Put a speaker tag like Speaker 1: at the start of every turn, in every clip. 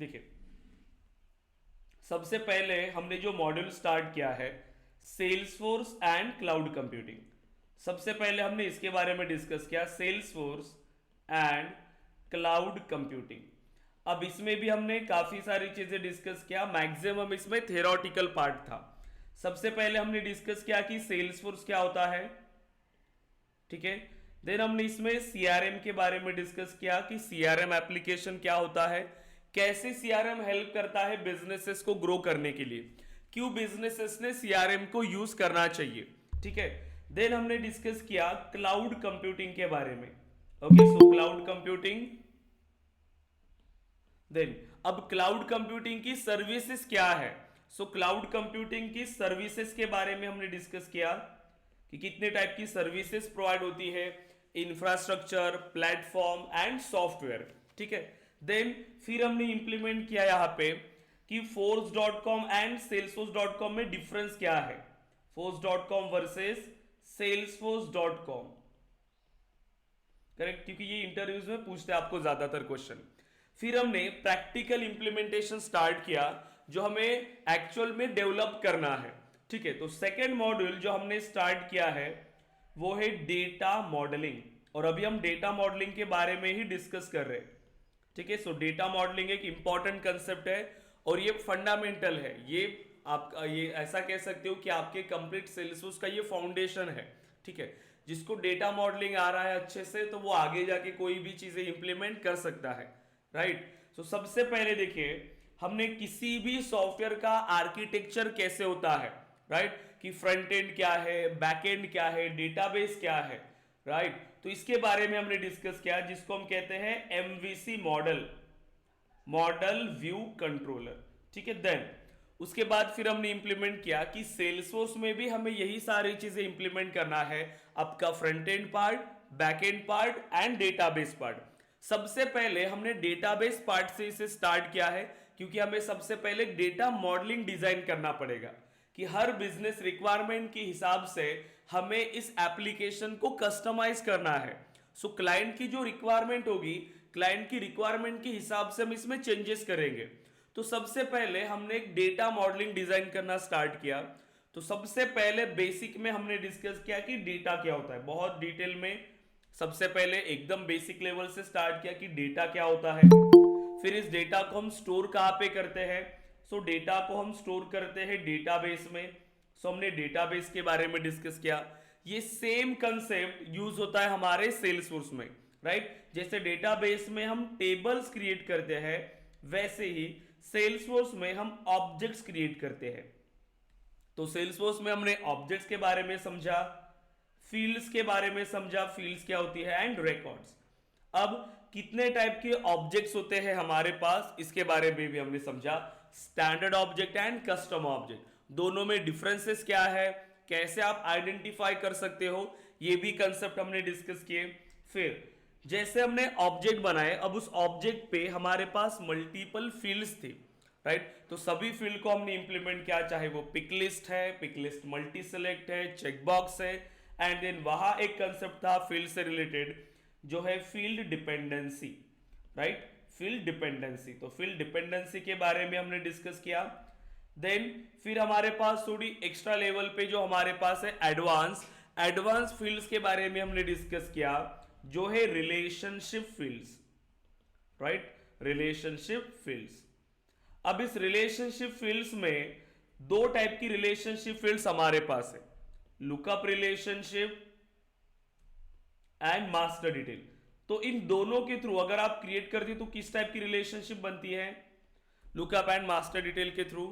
Speaker 1: देखिए, सबसे पहले हमने जो मॉड्यूल स्टार्ट किया है, सेल्सफोर्स एंड क्लाउड कंप्यूटिंग। सबसे पहले हमने इसके बारे में डिस्कस किया, सेल्सफोर्स एंड क्लाउड कंप्यूटिंग। अब इसमें भी हमने काफी सारी चीजें डिस्कस किया, मैक्सिमम इसमें थियोरेटिकल पार्ट था। सबसे पहले हमने डिस्कस किया कि सेल्सफोर्स क्या होता है, ठीक है। देन हमने इसमें सीआरएम के बारे में डिस्कस किया कि सीआरएम एप्लीकेशन क्या होता है, कैसे सीआरएम हेल्प करता है बिजनेसेस को ग्रो करने के लिए, क्यों बिजनेसेस ने सीआरएम को यूज करना चाहिए, ठीक है। देन हमने डिस्कस किया क्लाउड कंप्यूटिंग के बारे में। Okay, so cloud computing. Then अब क्लाउड कंप्यूटिंग की सर्विसेज क्या है। सो क्लाउड कंप्यूटिंग की सर्विसेज के बारे में हमने डिस्कस किया कि कितने टाइप की सर्विसेज प्रोवाइड होती है, इंफ्रास्ट्रक्चर, प्लेटफॉर्म एंड सॉफ्टवेयर, ठीक है। देन फिर हमने इंप्लीमेंट किया यहाँ पे कि force.com एंड salesforce.com में डिफरेंस क्या है, force.com वर्सेस salesforce.com, करेक्ट, क्योंकि ये इंटरव्यूज में पूछते हैं आपको ज्यादातर क्वेश्चन। फिर हमने प्रैक्टिकल इंप्लीमेंटेशन स्टार्ट किया जो हमें एक्चुअल में डेवलप करना है, ठीक है। तो सेकेंड मॉड्यूल जो हमने स्टार्ट किया है वो है डेटा मॉडलिंग, और अभी हम डेटा मॉडलिंग के बारे में ही डिस्कस कर रहे हैं, ठीक है। सो डेटा मॉडलिंग एक इंपॉर्टेंट कंसेप्ट है और ये फंडामेंटल है, ये आपका, ये ऐसा कह सकते हो कि आपके कंप्लीट सेल्सफोर्स का ये फाउंडेशन है, ठीक है। जिसको डेटा मॉडलिंग आ रहा है अच्छे से तो वो आगे जाके कोई भी चीजें इंप्लीमेंट कर सकता है, राइट। सो सबसे पहले देखिए, हमने किसी भी सॉफ्टवेयर का आर्किटेक्चर कैसे होता है, राइट, कि फ्रंट एंड क्या है, बैक एंड क्या है, डेटाबेस क्या है, राइट। तो इसके बारे में हमने डिस्कस किया जिसको हम कहते हैं MVC model, model view controller, ठीक है। देन उसके बाद फिर हमने इंप्लीमेंट किया कि सेल्सफोर्स में भी हमें यही सारी चीजें इंप्लीमेंट करना है, आपका front end part, back and part and database part. सबसे पहले हमने डेटाबेस पार्ट से इसे स्टार्ट किया है क्योंकि हमें सबसे पहले डेटा मॉडलिंग डिजाइन करना पड़ेगा कि हर बिजनेस रिक्वायरमेंट के हिसाब से हमें इस एप्लीकेशन को कस्टमाइज करना है। सो क्लाइंट की जो रिक्वायरमेंट होगी, क्लाइंट की रिक्वायरमेंट के हिसाब से हम इसमें चेंजेस करेंगे। तो सबसे पहले हमने एक डेटा मॉडलिंग डिजाइन करना स्टार्ट किया। तो सबसे पहले बेसिक में हमने डिस्कस किया कि डेटा क्या होता है, बहुत डिटेल में। सबसे पहले एकदम बेसिक लेवल से स्टार्ट किया कि डेटा क्या होता है, फिर इस डेटा को हम स्टोर कहाँ पे करते हैं। सो डेटा को हम स्टोर करते हैं डेटाबेस में। सो हमने डेटाबेस के बारे में डिस्कस किया। ये सेम कंसेप्ट यूज होता है हमारे सेल्सफोर्स में, राइट। जैसे डेटाबेस में हम टेबल्स क्रिएट करते हैं, वैसे ही सेल्सफोर्स में हम ऑब्जेक्ट्स क्रिएट करते हैं। तो सेल्सफोर्स में हमने ऑब्जेक्ट्स के बारे में समझा, फील्ड्स के बारे में समझा, फील्ड्स क्या होती है, एंड रिकॉर्ड्स। अब कितने टाइप के ऑब्जेक्ट्स होते हैं हमारे पास, इसके बारे में भी हमने समझा। Standard object and custom object, दोनों में डिफरेंसेस क्या है, कैसे आप आइडेंटिफाई कर सकते हो, ये भी कंसेप्ट हमने डिस्कस किए। फिर जैसे हमने ऑब्जेक्ट बनाए, अब उस ऑब्जेक्ट पे हमारे पास मल्टीपल फील्ड्स थी, राइट। तो सभी फील्ड को हमने इंप्लीमेंट किया, चाहे वो पिक लिस्ट है, पिक लिस्ट मल्टी सेलेक्ट है, चेकबॉक्स है, एंड देन वहां एक कंसेप्ट था फील्ड से रिलेटेड जो है field dependency, right, field dependency. तो फील्ड डिपेंडेंसी के बारे में हमने डिस्कस किया। देन फिर हमारे पास थोड़ी एक्स्ट्रा लेवल पे जो हमारे पास है एडवांस, एडवांस फील्ड्स के बारे में हमने डिस्कस किया जो है relationship fields, right, relationship fields. अब इस रिलेशनशिप फील्ड्स में दो टाइप की रिलेशनशिप फील्ड्स हमारे पास है, lookup relationship and master detail. तो इन दोनों के थ्रू अगर आप क्रिएट करते हो तो किस टाइप की रिलेशनशिप बनती है, लुकअप एंड मास्टर डिटेल के थ्रू।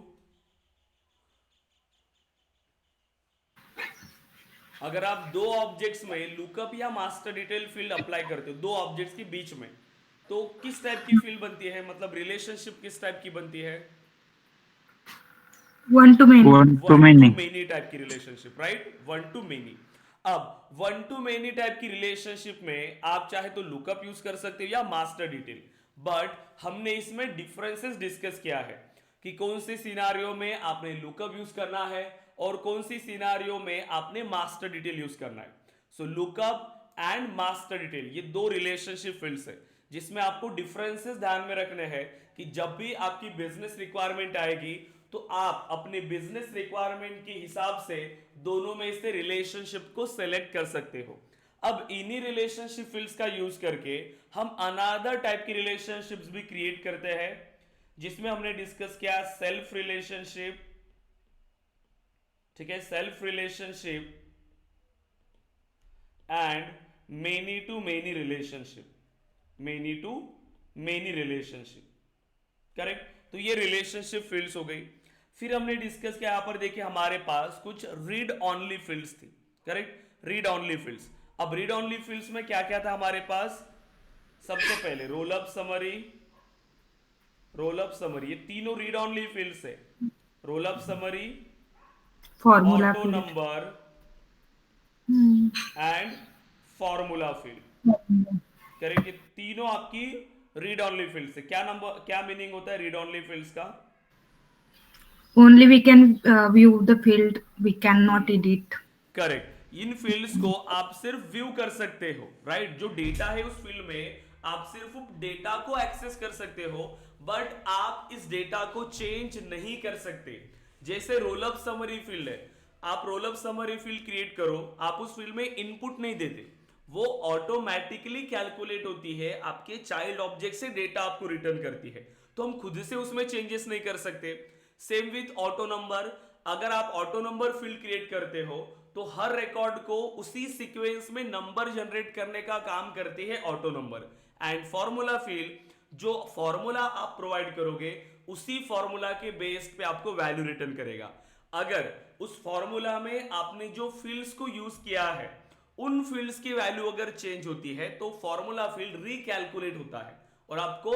Speaker 1: अगर आप दो ऑब्जेक्ट्स में लुकअप या मास्टर डिटेल फील्ड अप्लाई करते हो, दो ऑब्जेक्ट्स के बीच में, तो किस टाइप की फील्ड बनती है, मतलब रिलेशनशिप किस टाइप की बनती है,
Speaker 2: one to many.
Speaker 1: One to many type की relationship, right, one to many. अब वन टू मेनी टाइप की रिलेशनशिप में आप चाहे तो लुकअप यूज कर सकते हो या मास्टर डिटेल, बट हमने इसमें डिफरेंसेस डिस्कस किया है कि कौन से सिनारियो में आपने लुकअप यूज करना है और कौन सी सिनारियो में आपने मास्टर डिटेल यूज करना है। सो लुकअप एंड मास्टर डिटेल ये दो रिलेशनशिप फील्ड्स है जिसमें आपको डिफरेंसेस ध्यान में रखने हैं कि जब भी आपकी बिजनेस रिक्वायरमेंट आएगी तो आप अपने बिजनेस रिक्वायरमेंट के हिसाब से दोनों में से रिलेशनशिप को सेलेक्ट कर सकते हो। अब इन्हीं रिलेशनशिप फील्ड्स का यूज करके हम अनदर टाइप की रिलेशनशिप्स भी क्रिएट करते हैं, जिसमें हमने डिस्कस किया सेल्फ रिलेशनशिप, ठीक है, self relationship and many to many relationship, many to many relationship, correct. तो ये रिलेशनशिप फील्ड्स हो गई। फिर हमने डिस्कस किया, यहां पर देखिए हमारे पास कुछ रीड ऑनली फील्ड्स थी, करेक्ट, रीड ऑनली फील्ड्स। अब रीड ऑनली फील्ड्स में क्या क्या था हमारे पास, सबसे पहले roll up summary, roll up summary, ये तीनों रीड ऑनली फील्ड्स है। Roll up summary,
Speaker 2: formula
Speaker 1: auto
Speaker 2: field.
Speaker 1: Number and formula field, correct. ये तीनों आपकी रीड ऑनली फील्ड्स है। क्या नंबर, क्या मीनिंग होता है रीड ऑनली फील्ड्स का?
Speaker 2: Only we can view the field, we can not edit.
Speaker 1: Correct, इन फील्ड्स को आप सिर्फ व्यू कर सकते हो, राइट। जो डेटा है उस फील्ड में आप सिर्फ डेटा को एक्सेस कर सकते हो, बट आप इस डेटा को चेंज नहीं कर सकते। जैसे रोल अप समरी फील्ड है, आप roll up summary field create करो, आप उस फील्ड में इनपुट नहीं देते, वो ऑटोमेटिकली कैलकुलेट होती है, आपके चाइल्ड ऑब्जेक्ट से डेटा आपको रिटर्न करती है, तो हम खुद से उसमें चेंजेस नहीं कर सकते। सेम विथ ऑटो नंबर, अगर आप ऑटो नंबर फील्ड क्रिएट करते हो तो हर रिकॉर्ड को उसी सीक्वेंस में नंबर जनरेट करने का काम करती है auto number. And formula field, जो फॉर्मूला आप प्रोवाइड करोगे उसी फॉर्मूला के बेस पे आपको वैल्यू रिटर्न करेगा। अगर उस फॉर्मूला में आपने जो फील्ड्स को यूज किया है उन फील्ड्स की वैल्यू अगर चेंज होती है तो फॉर्मूला फील्ड रिकैलकुलेट होता है और आपको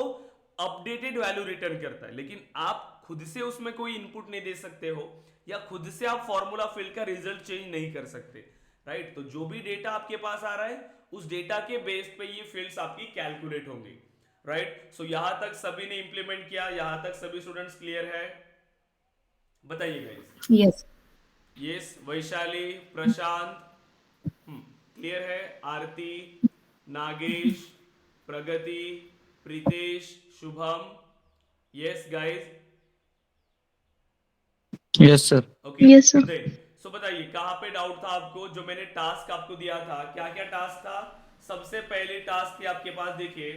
Speaker 1: अपडेटेड वैल्यू रिटर्न करता है। लेकिन आप खुद से उसमें कोई इनपुट नहीं दे सकते हो या खुद से आप फॉर्मूला फील्ड का रिजल्ट चेंज नहीं कर सकते, राइट। तो जो भी डेटा आपके पास आ रहा है उस डेटा के बेस पे ये फील्ड्स आपकी कैलकुलेट होंगी, राइट। सो यहां तक सभी ने इंप्लीमेंट किया, यहां तक सभी स्टूडेंट्स क्लियर है? बताइए guys.
Speaker 2: Yes.
Speaker 1: Yes, Vaishali, Prashant, clear है? Aarti, Nagesh, Pragati, Pritesh, Shubham, yes guys?
Speaker 3: Yes sir.
Speaker 1: Okay,
Speaker 2: yes sir.
Speaker 1: Then so बताइए कहां पे डाउट था आपको? जो मैंने टास्क आपको दिया था, क्या क्या टास्क था? सबसे पहले टास्क थी आपके पास, देखिए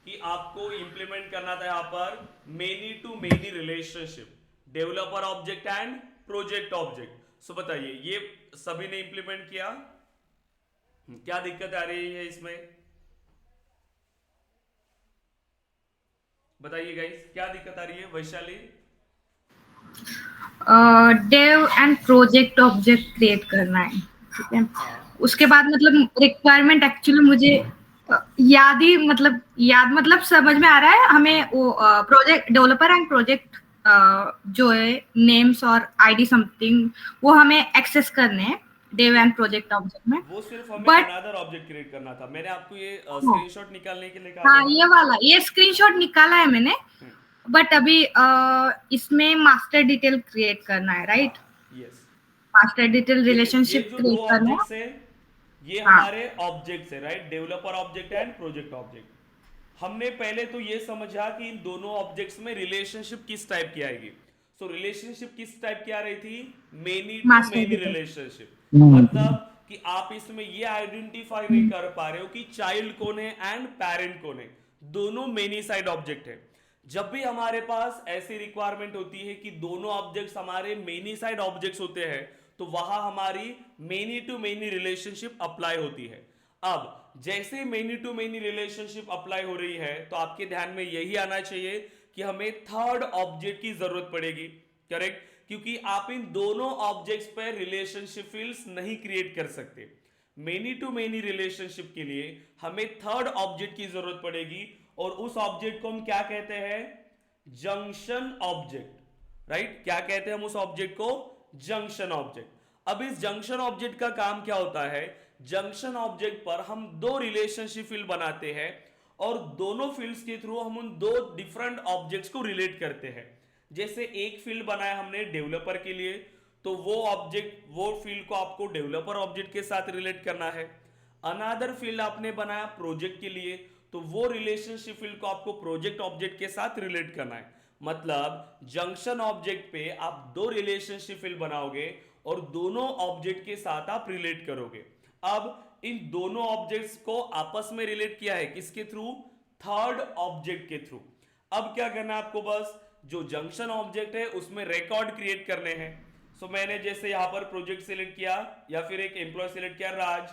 Speaker 1: कि आपको इंप्लीमेंट करना था यहां पर many to many relationship, developer object and project object. So बताइए ये सभी ने इंप्लीमेंट किया? क्या दिक्कत आ रही है इसमें? बताइए गाइस, क्या दिक्कत आ रही है? Vaishali?
Speaker 2: Dev and project object create करना है, ठीक है।
Speaker 1: हाँ,
Speaker 2: उसके बाद मतलब रिक्वायरमेंट एक्चुअली मुझे याद मतलब समझ में आ रहा है हमें। वो प्रोजेक्ट डेवलपर एंड प्रोजेक्ट जो है नेम्स और आईडी समथिंग, वो हमें एक्सेस करने हैं डेव एंड प्रोजेक्ट ऑब्जेक्ट में।
Speaker 1: वो सिर्फ हमें
Speaker 2: बट
Speaker 1: अनदर ऑब्जेक्ट क्रिएट करना था। मैंने आपको ये स्क्रीनशॉट निकालने के लिए कहा
Speaker 2: हाँ,
Speaker 1: था ना?
Speaker 2: ये वाला ये स्क्रीनशॉट निकाला है मैंने। बट अभी इसमें मास्टर डिटेल क्रिएट करना है, राइट।
Speaker 1: यस।
Speaker 2: मास्टर डिटेल
Speaker 1: देखिए ये
Speaker 2: रिलेशनशिप
Speaker 1: जो दो
Speaker 2: क्रिएट करना है।
Speaker 1: ऑब्जेक्ट्स है ये
Speaker 2: हाँ।
Speaker 1: हमारे ऑब्जेक्ट्स है, right, developer object and project object. हमने पहले तो ये समझा कि इन दोनों ऑब्जेक्ट्स में रिलेशनशिप किस टाइप की आएगी। सो रिलेशनशिप किस टाइप की आ रही थी? Many to
Speaker 2: master
Speaker 1: many
Speaker 2: detail.
Speaker 1: Relationship. मतलब कि आप इसमें ये आइडेंटिफाई नहीं कर पा रहे हो कि चाइल्ड कौन है एंड पेरेंट कौन है, दोनों मेनी साइड ऑब्जेक्ट है। जब भी हमारे पास ऐसी रिक्वायरमेंट होती है कि दोनों ऑब्जेक्ट्स हमारे मेनी साइड ऑब्जेक्ट्स होते हैं तो वहां हमारी many to many relationship apply होती है। अब जैसे many to many relationship apply हो रही है तो आपके ध्यान में यही आना चाहिए कि हमें थर्ड ऑब्जेक्ट की जरूरत पड़ेगी, करेक्ट, क्योंकि आप इन दोनों ऑब्जेक्ट्स पर रिलेशनशिप फील्ड्स नहीं क्रिएट कर सकते। मेनी टू मेनी रिलेशनशिप के लिए हमें थर्ड ऑब्जेक्ट की जरूरत पड़ेगी और उस ऑब्जेक्ट को हम क्या कहते हैं? Junction object, right. क्या कहते हैं हम उस ऑब्जेक्ट को? Junction object. अब इस जंक्शन ऑब्जेक्ट का काम क्या होता है? जंक्शन ऑब्जेक्ट पर हम दो रिलेशनशिप फील्ड बनाते हैं और दोनों फील्ड्स के थ्रू हम उन दो डिफरेंट ऑब्जेक्ट्स को रिलेट करते हैं। जैसे एक फील्ड बनाया हमने डेवलपर के लिए, तो वो ऑब्जेक्ट, वो फील्ड को आपको डेवलपर ऑब्जेक्ट के साथ रिलेट करना है। अनदर फील्ड आपने बनाया प्रोजेक्ट के लिए, तो वो रिलेशनशिप फील्ड को आपको प्रोजेक्ट ऑब्जेक्ट के साथ रिलेट करना है। मतलब जंक्शन ऑब्जेक्ट पे आप दो रिलेशनशिप फील्ड बनाओगे और दोनों ऑब्जेक्ट के साथ आप रिलेट करोगे। अब इन दोनों ऑब्जेक्ट्स को आपस में रिलेट किया है किसके थ्रू? थर्ड ऑब्जेक्ट के थ्रू। अब क्या करना है आपको? बस जो जंक्शन ऑब्जेक्ट है उसमें रिकॉर्ड क्रिएट करने हैं। सो मैंने जैसे यहां पर प्रोजेक्ट सिलेक्ट किया या फिर एक एम्प्लॉय सिलेक्ट किया राज,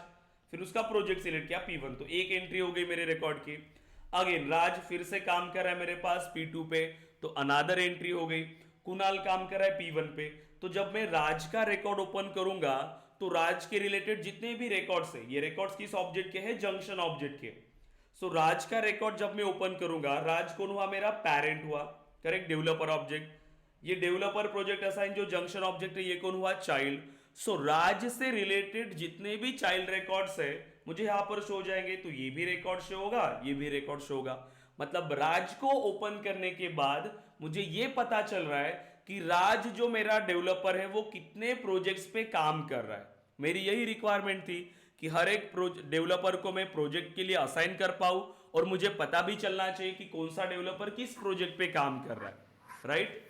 Speaker 1: फिर उसका प्रोजेक्ट सिलेक्ट किया P1, तो एक एंट्री हो गई मेरे रिकॉर्ड की। अगेन राज फिर से काम कर रहा है मेरे पास P2 पे, तो अनदर एंट्री हो गई। कुणाल काम कर रहा है P1 पे, तो जब मैं राज का रिकॉर्ड ओपन करूंगा तो राज के रिलेटेड जितने भी रिकॉर्ड्स है, ये रिकॉर्ड्स किस ऑब्जेक्ट के हैं? जंक्शन ऑब्जेक्ट के। सो राज का रिकॉर्ड जब मैं ओपन करूंगा, राज कौन हुआ? मेरा पेरेंट हुआ, करेक्ट, डेवलपर ऑब्जेक्ट। ये डेवलपर प्रोजेक्ट असाइन जो जंक्शन ऑब्जेक्ट है ये कौन हुआ? चाइल्ड। सो राज से रिलेटेड जितने भी चाइल्ड रिकॉर्ड्स है मुझे यहां पर शो हो जाएंगे, तो ये भी रिकॉर्ड शो होगा, ये भी रिकॉर्ड शो होगा। मतलब राज को ओपन करने के बाद मुझे ये पता चल रहा है कि राज जो मेरा डेवलपर है वो कितने प्रोजेक्ट्स पे काम कर रहा है। मेरी यही रिक्वायरमेंट थी कि हर एक डेवलपर को मैं प्रोजेक्ट के लिए असाइन कर पाऊं और मुझे पता भी चलना चाहिए कि कौन सा डेवलपर किस प्रोजेक्ट पे काम कर रहा है, राइट?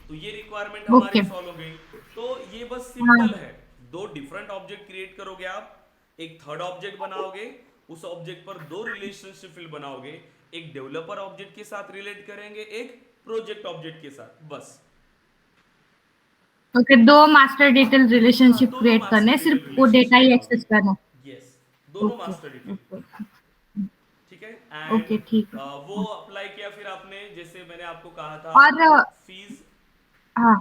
Speaker 1: तो ये रिक्वायरमेंट हमारी
Speaker 2: ओके।
Speaker 1: सॉल्व हो गई। तो ये बस
Speaker 2: हाँ।
Speaker 1: सिंपल है, दो डिफरेंट ऑब्जेक्ट क्रिएट करोगे आप, एक थर्ड ऑब्जेक्ट बनाओगे, उस ऑब्जेक्ट पर दो रिलेशनशिप फील्ड बनाओगे, एक डेवलपर ऑब्जेक्ट के साथ रिलेट करेंगे, एक प्रोजेक्ट ऑब्जेक्ट के साथ, बस।
Speaker 2: ओके, दो मास्टर डिटेल
Speaker 1: हाँ,
Speaker 2: रिलेशनशिप
Speaker 1: दोनों
Speaker 2: क्रिएट करने
Speaker 1: मास्टर
Speaker 2: हैं,
Speaker 1: डिटेल
Speaker 2: सिर्फ वो डेटा
Speaker 1: रिलेशनशिप
Speaker 2: ही
Speaker 1: बनाओगे।
Speaker 2: एक्सेस करना
Speaker 1: यस,
Speaker 2: है।
Speaker 1: दोनों
Speaker 2: ओके
Speaker 1: मास्टर डिटेल।
Speaker 2: ओके
Speaker 1: ठीक है।
Speaker 2: ओके,
Speaker 1: एंड
Speaker 2: ठीक है।
Speaker 1: वो अप्लाई किया फिर आपने, जैसे मैंने आपको कहा था
Speaker 2: और
Speaker 1: फीस,
Speaker 2: हाँ,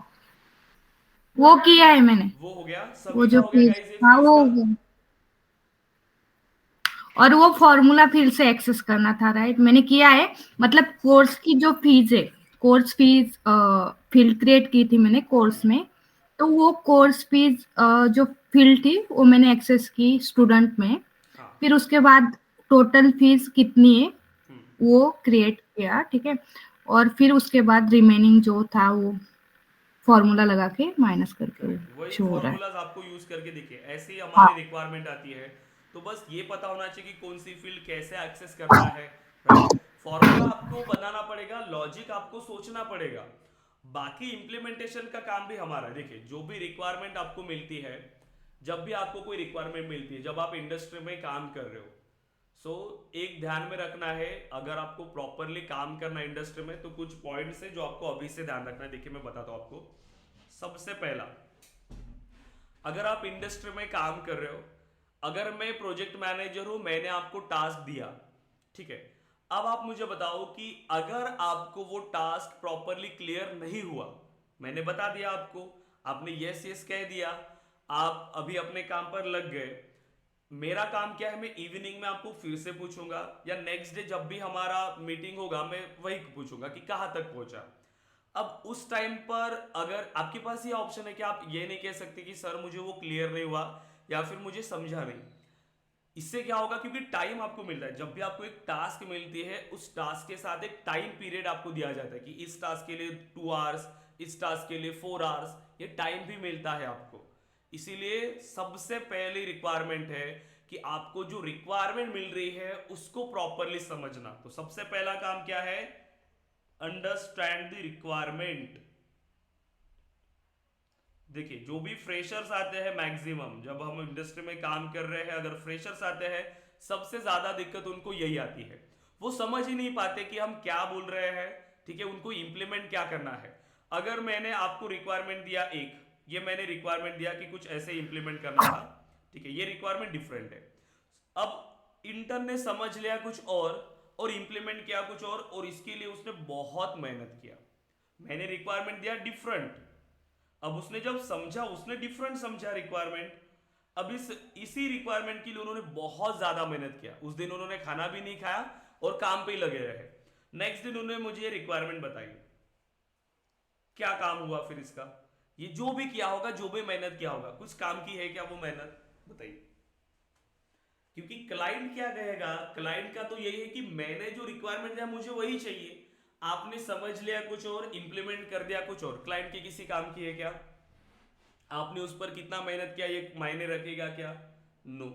Speaker 2: वो किया है मैंने।
Speaker 1: वो हो गया,
Speaker 2: वो
Speaker 1: सभी का
Speaker 2: जो
Speaker 1: हो गया
Speaker 2: फीस,
Speaker 1: गाइस, ये
Speaker 2: हाँ
Speaker 1: फीस
Speaker 2: वो
Speaker 1: का।
Speaker 2: हो गया। और वो फॉर्मूला फिर से एक्सेस करना था, राइट? मैंने किया है। मतलब कोर्स की जो फीस है, कोर्स फीस फील्ड क्रिएट की थी मैंने कोर्स में, तो वो कोर्स फीस जो फील्ड थी वो मैंने एक्सेस की स्टूडेंट में।
Speaker 1: हाँ।
Speaker 2: फिर उसके बाद टोटल फीस कितनी है
Speaker 1: हम्म।
Speaker 2: वो क्रिएट किया, ठीक है। और फिर उसके बाद रिमेनिंग जो था वो फॉर्मूला लगा के माइनस करके वो
Speaker 1: करेक्ट, वही
Speaker 2: शो हो रहा है।
Speaker 1: फॉर्मूलाज आपको यूज करके देखिए, ऐसे ही
Speaker 2: हाँ।
Speaker 1: हमारी रिक्वायरमेंट आती है। तो बस ये पता होना चाहिए कि कौन सी फील्ड कैसे एक्सेस करना है, राइट? फॉर्मूला आपको बनाना पड़ेगा, लॉजिक आपको सोचना पड़ेगा, बाकी इंप्लीमेंटेशन का काम भी हमारा है। देखिए, जो भी रिक्वायरमेंट आपको मिलती है, जब भी आपको कोई रिक्वायरमेंट मिलती है, जब आप इंडस्ट्री में काम कर रहे हो, सो एक ध्यान में रखना है, अगर आपको प्रॉपरली काम करना है इंडस्ट्री में, तो कुछ पॉइंट्स है जो आपको अभी से ध्यान रखना है। देखिए मैं बताता हूं आपको। सबसे पहला, अगर आप इंडस्ट्री में काम कर रहे हो, अगर मैं प्रोजेक्ट मैनेजर हूं, मैंने आपको टास्क दिया, ठीक है। अब आप मुझे बताओ कि अगर आपको वो टास्क प्रॉपरली क्लियर नहीं हुआ, मैंने बता दिया आपको, आपने यस यस कह दिया, आप अभी अपने काम पर लग गए, मेरा काम क्या है, मैं इवनिंग में आपको फिर से पूछूंगा, या नेक्स्ट डे जब भी हमारा मीटिंग होगा मैं वही पूछूंगा कि कहां तक पहुंचा। अब उस टाइम पर अगर आपके पास ये ऑप्शन है कि आप ये नहीं कह सकते कि सर मुझे वो क्लियर नहीं हुआ या फिर मुझे समझा नहीं। इससे क्या होगा, क्योंकि टाइम आपको मिल रहा है, जब भी आपको एक टास्क मिलती है उस टास्क के साथ एक टाइम पीरियड आपको दिया जाता है कि इस टास्क के लिए 2 आवर्स, इस टास्क के लिए 4 आवर्स, ये टाइम भी मिलता है आपको। इसीलिए सबसे पहली रिक्वायरमेंट है कि आपको जो रिक्वायरमेंट मिल रही है उसको प्रॉपरली समझना। तो सबसे पहला काम क्या है? Understand the requirement. देखिए, जो भी फ्रेशर्स आते हैं, मैक्सिमम जब हम इंडस्ट्री में काम कर रहे हैं, अगर फ्रेशर्स आते हैं, सबसे ज्यादा दिक्कत उनको यही आती है, वो समझ ही नहीं पाते कि हम क्या बोल रहे हैं, ठीक है, उनको इंप्लीमेंट क्या करना है। अगर मैंने आपको रिक्वायरमेंट दिया एक, ये मैंने रिक्वायरमेंट दिया कि कुछ ऐसे इंप्लीमेंट करना था, ठीक है, ये रिक्वायरमेंट डिफरेंट है। अब इंटर्न ने समझ लिया कुछ और इंप्लीमेंट किया कुछ और इसके लिए उसने बहुत मेहनत किया। मैंने रिक्वायरमेंट दिया डिफरेंट, अब उसने जब समझा उसने डिफरेंट समझा रिक्वायरमेंट। अब इसी रिक्वायरमेंट के लिए उन्होंने बहुत ज्यादा मेहनत किया, उस दिन उन्होंने खाना भी नहीं खाया और काम पे ही लगे रहे। नेक्स्ट दिन उन्होंने मुझे रिक्वायरमेंट बताई, क्या काम हुआ फिर इसका? ये जो भी किया होगा, जो भी मेहनत किया होगा, कुछ काम की है क्या वो मेहनत? बताइए। क्योंकि क्लाइंट क्या कहेगा, क्लाइंट का तो यही है कि मैंने जो रिक्वायरमेंट दिया मुझे वही चाहिए, आपने समझ लिया कुछ और, इंप्लीमेंट कर दिया कुछ और। क्लाइंट के किसी काम की है क्या? आपने उस पर कितना मेहनत किया ये मायने रखेगा क्या? नो।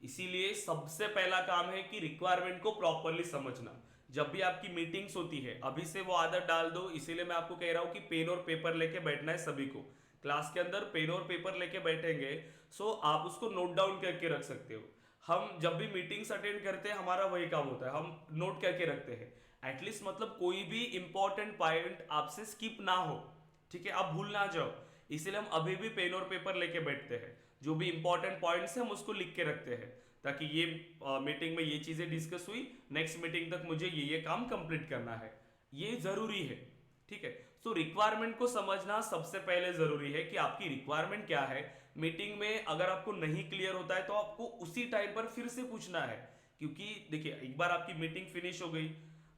Speaker 1: इसीलिए सबसे पहला काम है कि रिक्वायरमेंट को प्रॉपरली समझना। जब भी आपकी मीटिंग्स होती है अभी से वो आदत डाल दो, इसीलिए मैं आपको कह रहा हूँ कि पेन और पेपर लेके बैठना है सभी को। क्लास के अंदर पेन और पेपर लेके बैठेंगे, सो आप उसको नोट डाउन करके रख सकते हो। हम जब भी मीटिंग्स अटेंड करते हैं हमारा वही काम होता है, हम नोट करके रखते हैं एटलीस्ट, मतलब कोई भी इंपॉर्टेंट पॉइंट आपसे स्किप ना हो, ठीक है, आप भूल ना जाओ। इसीलिए हम अभी भी पेन और पेपर लेके बैठते हैं, जो भी इंपॉर्टेंट पॉइंट्स हैं हम उसको लिख के रखते हैं, ताकि ये मीटिंग में ये चीजें डिस्कस हुई, नेक्स्ट मीटिंग तक मुझे ये काम कंप्लीट करना है, ये जरूरी है। ठीक है, सो रिक्वायरमेंट को समझना सबसे पहले जरूरी है कि आपकी रिक्वायरमेंट क्या है। मीटिंग में अगर आपको नहीं क्लियर होता है तो आपको उसी टाइम पर फिर से पूछना है, क्योंकि देखिए एक बार आपकी मीटिंग फिनिश हो गई,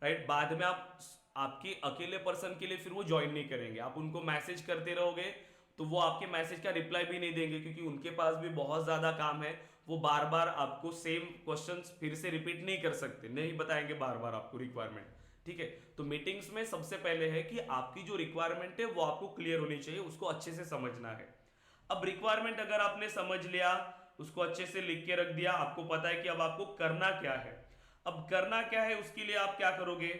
Speaker 1: राइट, बाद में आप आपके अकेले पर्सन के लिए फिर वो ज्वाइन नहीं करेंगे, आप उनको मैसेज करते रहोगे तो वो आपके मैसेज का रिप्लाई भी नहीं देंगे, क्योंकि उनके पास भी बहुत ज्यादा काम है। वो बार बार आपको सेम क्वेश्चंस फिर से रिपीट नहीं कर सकते, नहीं बताएंगे बार बार आपको रिक्वायरमेंट। ठीक है, तो मीटिंग्स में सबसे पहले है कि आपकी जो रिक्वायरमेंट है वो आपको क्लियर होनी चाहिए, उसको अच्छे से समझना है। अब रिक्वायरमेंट अगर आपने समझ लिया, उसको अच्छे से लिख के रख दिया, आपको पता है कि अब आपको करना क्या है। अब करना क्या है उसके लिए आप क्या करोगे,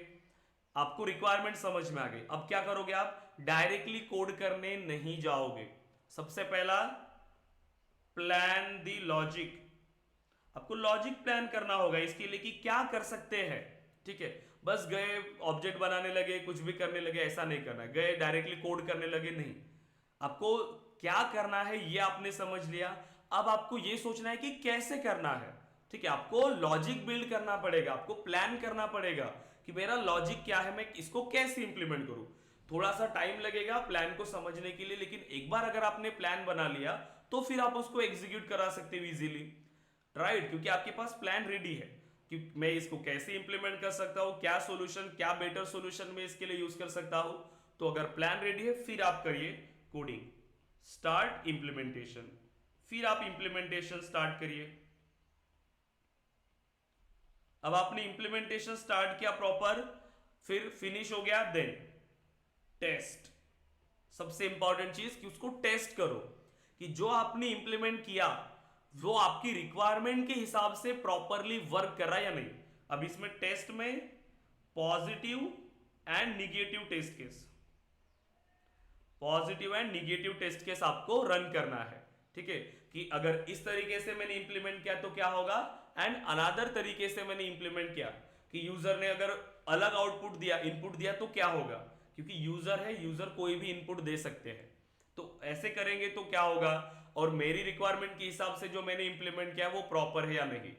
Speaker 1: आपको रिक्वायरमेंट समझ में आ गई, अब क्या करोगे, आप डायरेक्टली कोड करने नहीं जाओगे। सबसे पहला, प्लान दी लॉजिक। आपको लॉजिक प्लान करना होगा इसके लिए कि क्या कर सकते हैं। ठीक है, बस गए ऑब्जेक्ट बनाने लगे, कुछ भी करने लगे, ऐसा नहीं करना है, गए डायरेक्टली कोड करने लगे, नहीं। आपको क्या करना है ये आपने समझ लिया, अब आपको ये सोचना है कि कैसे करना है। ठीक है, आपको लॉजिक बिल्ड करना पड़ेगा, आपको प्लान करना पड़ेगा कि मेरा लॉजिक क्या है, मैं इसको कैसे इंप्लीमेंट करूं। थोड़ा सा टाइम लगेगा प्लान को समझने के लिए, लेकिन एक बार अगर आपने प्लान बना लिया तो फिर आप उसको एग्जीक्यूट करा सकते हो इजीली, राइट, क्योंकि आपके पास प्लान रेडी है कि मैं इसको कैसे इंप्लीमेंट कर सकता हूं, क्या सोल्यूशन, क्या बेटर सोल्यूशन मैं इसके लिए यूज कर सकता हूं। तो अगर प्लान रेडी है फिर आप करिए कोडिंग, स्टार्ट इंप्लीमेंटेशन, फिर आप इंप्लीमेंटेशन स्टार्ट करिए। अब आपने इंप्लीमेंटेशन स्टार्ट किया प्रॉपर, फिर फिनिश हो गया, देन टेस्ट। सबसे इंपॉर्टेंट चीज कि उसको टेस्ट करो कि जो आपने इंप्लीमेंट किया वो आपकी रिक्वायरमेंट के हिसाब से प्रॉपरली वर्क कर रहा है या नहीं। अब इसमें टेस्ट में positive and negative test case, positive and negative test case आपको रन करना है। ठीक है, कि अगर इस तरीके से मैंने इंप्लीमेंट किया तो क्या होगा, एंड अनदर तरीके से मैंने इंप्लीमेंट किया कि यूजर ने अगर अलग आउटपुट दिया, इनपुट दिया तो क्या होगा, क्योंकि यूजर है, यूजर कोई भी इनपुट दे सकते हैं। तो ऐसे करेंगे तो क्या होगा, और मेरी रिक्वायरमेंट के हिसाब से जो मैंने इंप्लीमेंट किया वो प्रॉपर है या नहीं।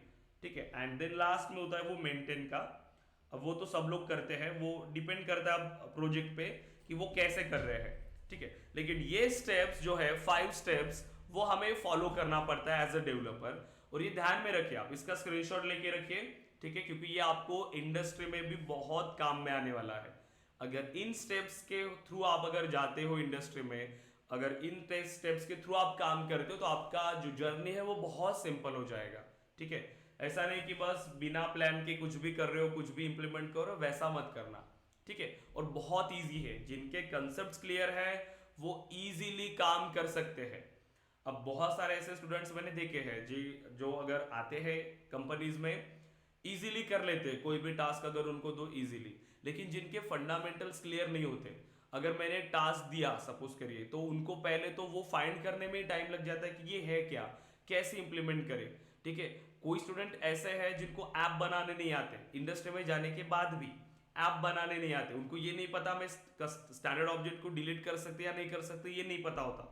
Speaker 1: ठीक है, एंड देन लास्ट में होता है वो मेंटेन का। अब वो तो सब लोग करते हैं, वो डिपेंड करता है प्रोजेक्ट पे कि वो कैसे कर रहे हैं। ठीक है, लेकिन ये स्टेप्स जो है 5 स्टेप्स वो हमें फॉलो करना पड़ता है एज अ डेवलपर, और ये ध्यान में रखिए, आप इसका स्क्रीनशॉट लेके रखिए। ठीक है, क्योंकि ये आपको इंडस्ट्री में भी बहुत काम में आने वाला है। अगर इन स्टेप्स के थ्रू आप अगर जाते हो इंडस्ट्री में, अगर इन स्टेप्स के थ्रू आप काम करते हो तो आपका जो जर्नी है वो बहुत सिंपल हो जाएगा। ठीक है, ऐसा नहीं कि बस बिना प्लान के कुछ भी कर रहे हो, कुछ भी इंप्लीमेंट कर रहे हो, वैसा मत करना। ठीक है, और बहुत इजी है, जिनके कंसेप्ट क्लियर है वो इजीली काम कर सकते हैं। अब बहुत सारे ऐसे स्टूडेंट्स मैंने देखे हैं जी, जो अगर आते हैं कंपनीज में इजीली कर लेते हैं कोई भी टास्क अगर उनको दो इजीली, लेकिन जिनके फंडामेंटल्स क्लियर नहीं होते, अगर मैंने टास्क दिया सपोज करिए, तो उनको पहले तो वो फाइंड करने में ही टाइम लग जाता है कि ये है क्या, कैसे इंप्लीमेंट करें। ठीक है, कोई स्टूडेंट ऐसे हैं जिनको ऐप बनाने नहीं आते, इंडस्ट्री में जाने के बाद भी ऐप बनाने नहीं आते, उनको ये नहीं पता मैं स्टैंडर्ड ऑब्जेक्ट को डिलीट कर सकते या नहीं कर सकते, ये नहीं पता होता।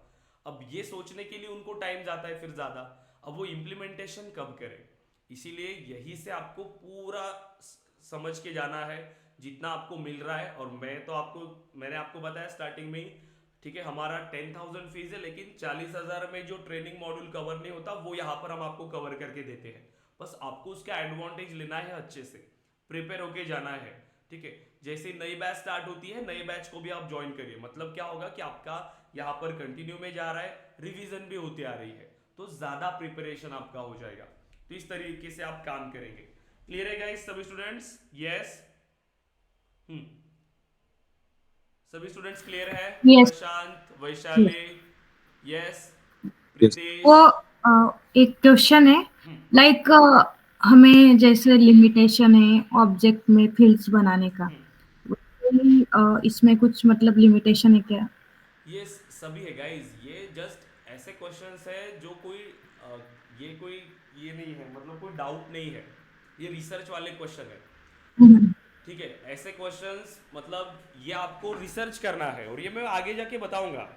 Speaker 1: अब ये सोचने के लिए उनको टाइम जाता है फिर ज्यादा, अब वो इंप्लीमेंटेशन कब करें। इसीलिए यही से आपको पूरा समझ के जाना है जितना आपको मिल रहा है। और मैंने आपको बताया स्टार्टिंग में ही, ठीक है, हमारा 10,000 फीस है, लेकिन 40,000 में जो ट्रेनिंग मॉड्यूल कवर नहीं होता वो यहाँ पर हम आपको कवर करके देते हैं। बस आपको उसका एडवांटेज लेना है, अच्छे से प्रिपेयर होके जाना है। ठीक है, जैसे नई बैच स्टार्ट होती है, नई बैच को भी आप ज्वाइन करिए, मतलब क्या होगा कि आपका यहाँ पर कंटिन्यू में जा रहा है, रिवीजन भी होती आ रही है, तो ज्यादा प्रिपरेशन आपका हो जाएगा। तो इस तरीके से आप काम करेंगे। क्लियर है गाइस सभी स्टूडेंट्स? यस, सभी स्टूडेंट्स क्लियर है?
Speaker 2: यस।
Speaker 1: प्रशांत, वैशाली, यस,
Speaker 2: वो
Speaker 1: प्रीतेश,
Speaker 2: एक क्वेश्चन है
Speaker 1: हम्म,
Speaker 2: लाइक हमें जैसे लिमिटेशन है ऑब्जेक्ट में फील्ड्स बनाने का,
Speaker 1: हम्म।
Speaker 2: इसमें कुछ मतलब लिमिटेशन है क्या?
Speaker 1: ये सभी है गाइस, ये जस्ट ऐसे क्वेश्चंस है जो कोई ये कोई ये नहीं है, मतलब कोई डाउट नहीं है, ये रिसर्च वाले क्वेश्चन है।
Speaker 2: हम्म,
Speaker 1: ठीक है, ऐसे क्वेश्चंस मतलब ये आपको रिसर्च करना है और ये मैं आगे जाके बताऊंगा।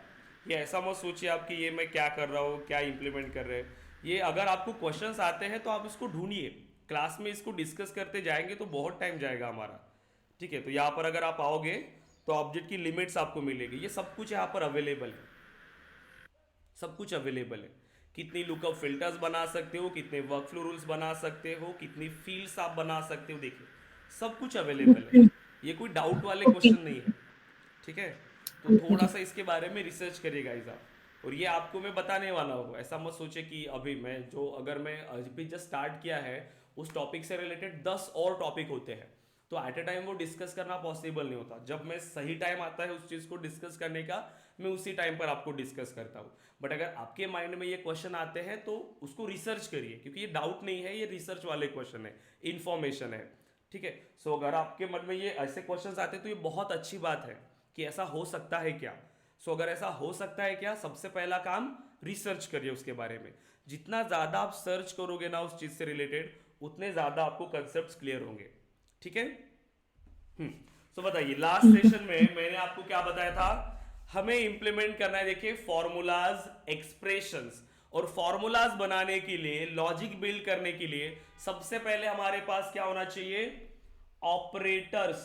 Speaker 1: ये ऐसा मत सोचिए आप कि ये मैं क्या कर रहा हूँ, क्या इंप्लीमेंट कर रहे हैं। ये अगर आपको क्वेश्चंस आते हैं तो आप इसको ढूंढिए, क्लास में इसको डिस्कस करते जाएंगे तो बहुत टाइम जाएगा हमारा। ठीक है, तो यहाँ पर अगर आप आओगे तो ऑब्जेक्ट की लिमिट्स आपको मिलेगी, ये सब कुछ यहाँ पर अवेलेबल है, सब कुछ अवेलेबल है। कितनी लुकअप फिल्टर्स बना सकते हो, कितने वर्कफ्लो रूल्स बना सकते हो, कितनी फील्ड्स आप बना सकते हो, देखिए सब कुछ अवेलेबल है।
Speaker 2: ओके
Speaker 1: ये कोई डाउट वाले
Speaker 2: ओके
Speaker 1: क्वेश्चन नहीं है। ठीक है, तो थोड़ा
Speaker 2: ओके।
Speaker 1: सा इसके बारे में रिसर्च करिएगा गाइस आप, और ये आपको मैं बताने वाला हूँ। ऐसा मत सोचे कि अभी मैं जो अगर मैं अभी जस्ट स्टार्ट किया है, उस टॉपिक से रिलेटेड 10 और टॉपिक होते हैं, तो एट अ टाइम वो डिस्कस करना पॉसिबल नहीं होता। जब मैं सही टाइम आता है उस चीज़ को डिस्कस करने का, मैं उसी टाइम पर आपको डिस्कस करता हूँ। बट अगर आपके माइंड में ये क्वेश्चन आते हैं तो उसको रिसर्च करिए, क्योंकि ये डाउट नहीं है, ये रिसर्च वाले क्वेश्चन है, इन्फॉर्मेशन है। ठीक है, सो अगर आपके मन में ये ऐसे क्वेश्चंस आते हैं तो ये बहुत अच्छी बात है कि ऐसा हो सकता है क्या। सो अगर ऐसा हो सकता है क्या, सबसे पहला काम रिसर्च करिए उसके बारे में। जितना ज़्यादा आप सर्च करोगे ना उस चीज़ से रिलेटेड, उतने ज़्यादा आपको कंसेप्ट क्लियर होंगे। ठीक है। सो बताइए, लास्ट
Speaker 2: ठीक है।
Speaker 1: सेशन में मैंने आपको क्या बताया था, हमें इंप्लीमेंट करना है, देखिए फॉर्मूलाज, एक्सप्रेशंस। और फॉर्मूलाज बनाने के लिए, लॉजिक बिल्ड करने के लिए सबसे पहले हमारे पास क्या होना चाहिए, ऑपरेटर्स।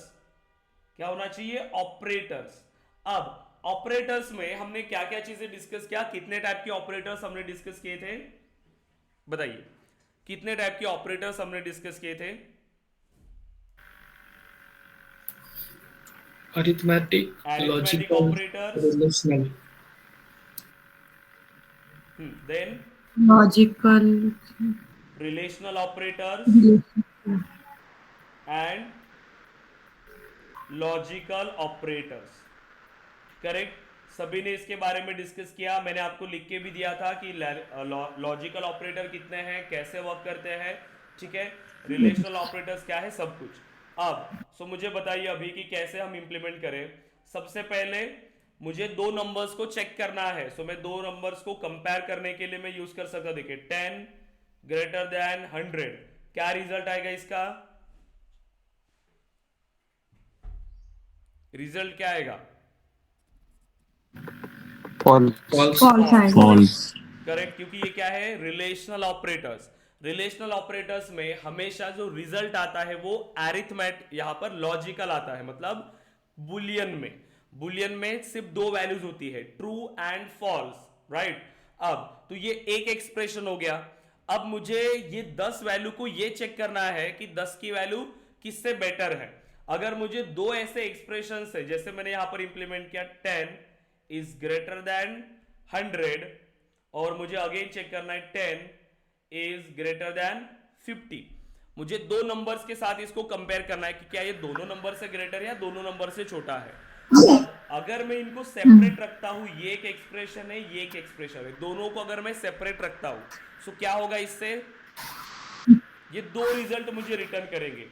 Speaker 1: क्या होना चाहिए, ऑपरेटर्स। अब ऑपरेटर्स में हमने क्या क्या चीजें डिस्कस किया, कितने टाइप के ऑपरेटर्स हमने डिस्कस किए थे, बताइए कितने टाइप के ऑपरेटर्स हमने डिस्कस किए थे।
Speaker 3: arithmetic,
Speaker 1: arithmetic
Speaker 3: logical,
Speaker 1: operators,
Speaker 3: relational.
Speaker 1: Then
Speaker 2: logical
Speaker 1: relational operators and logical operators. Correct, सभी ने इसके बारे में डिस्कस किया। मैंने आपको लिख के भी दिया था कि लॉजिकल ऑपरेटर कितने हैं, कैसे वर्क करते हैं। ठीक है, रिलेशनल ऑपरेटर्स क्या है, सब कुछ। अब मुझे बताइए अभी कि कैसे हम इंप्लीमेंट करें। सबसे पहले मुझे दो नंबर्स को चेक करना है, मैं दो नंबर्स को कंपेयर करने के लिए मैं यूज कर सकता, देखिए 10 ग्रेटर देन 100, क्या रिजल्ट आएगा इसका, रिजल्ट क्या आएगा,
Speaker 4: false,
Speaker 3: False.
Speaker 2: False
Speaker 1: false.
Speaker 2: आएगा।
Speaker 4: false,
Speaker 1: करेक्ट, क्योंकि ये क्या है, रिलेशनल ऑपरेटर्स। रिलेशनल ऑपरेटर्स में हमेशा जो रिजल्ट आता है वो एरिथमेट, यहां पर लॉजिकल आता है, मतलब बुलियन में। बुलियन में सिर्फ दो वैल्यूज होती है, ट्रू एंड फॉल्स, राइट। अब तो ये एक एक्सप्रेशन हो गया। अब मुझे ये 10 वैल्यू को ये चेक करना है कि 10 की वैल्यू किससे बेटर है। अगर मुझे दो ऐसे एक्सप्रेशन है, जैसे मैंने यहां पर इंप्लीमेंट किया 10 इज ग्रेटर देन 100, और मुझे अगेन चेक करना है 10 इज ग्रेटर देन 50। मुझे दो नंबर्स के साथ इसको कंपेयर करना है कि क्या ये दोनों नंबर से ग्रेटर है या दोनों नंबर से छोटा है। अब अगर मैं इनको सेपरेट रखता हूं, ये एक एक्सप्रेशन है, ये एक एक्सप्रेशन है, दोनों को अगर मैं सेपरेट रखता हूं, क्या होगा इससे, ये दो रिजल्ट मुझे रिटर्न करेंगे।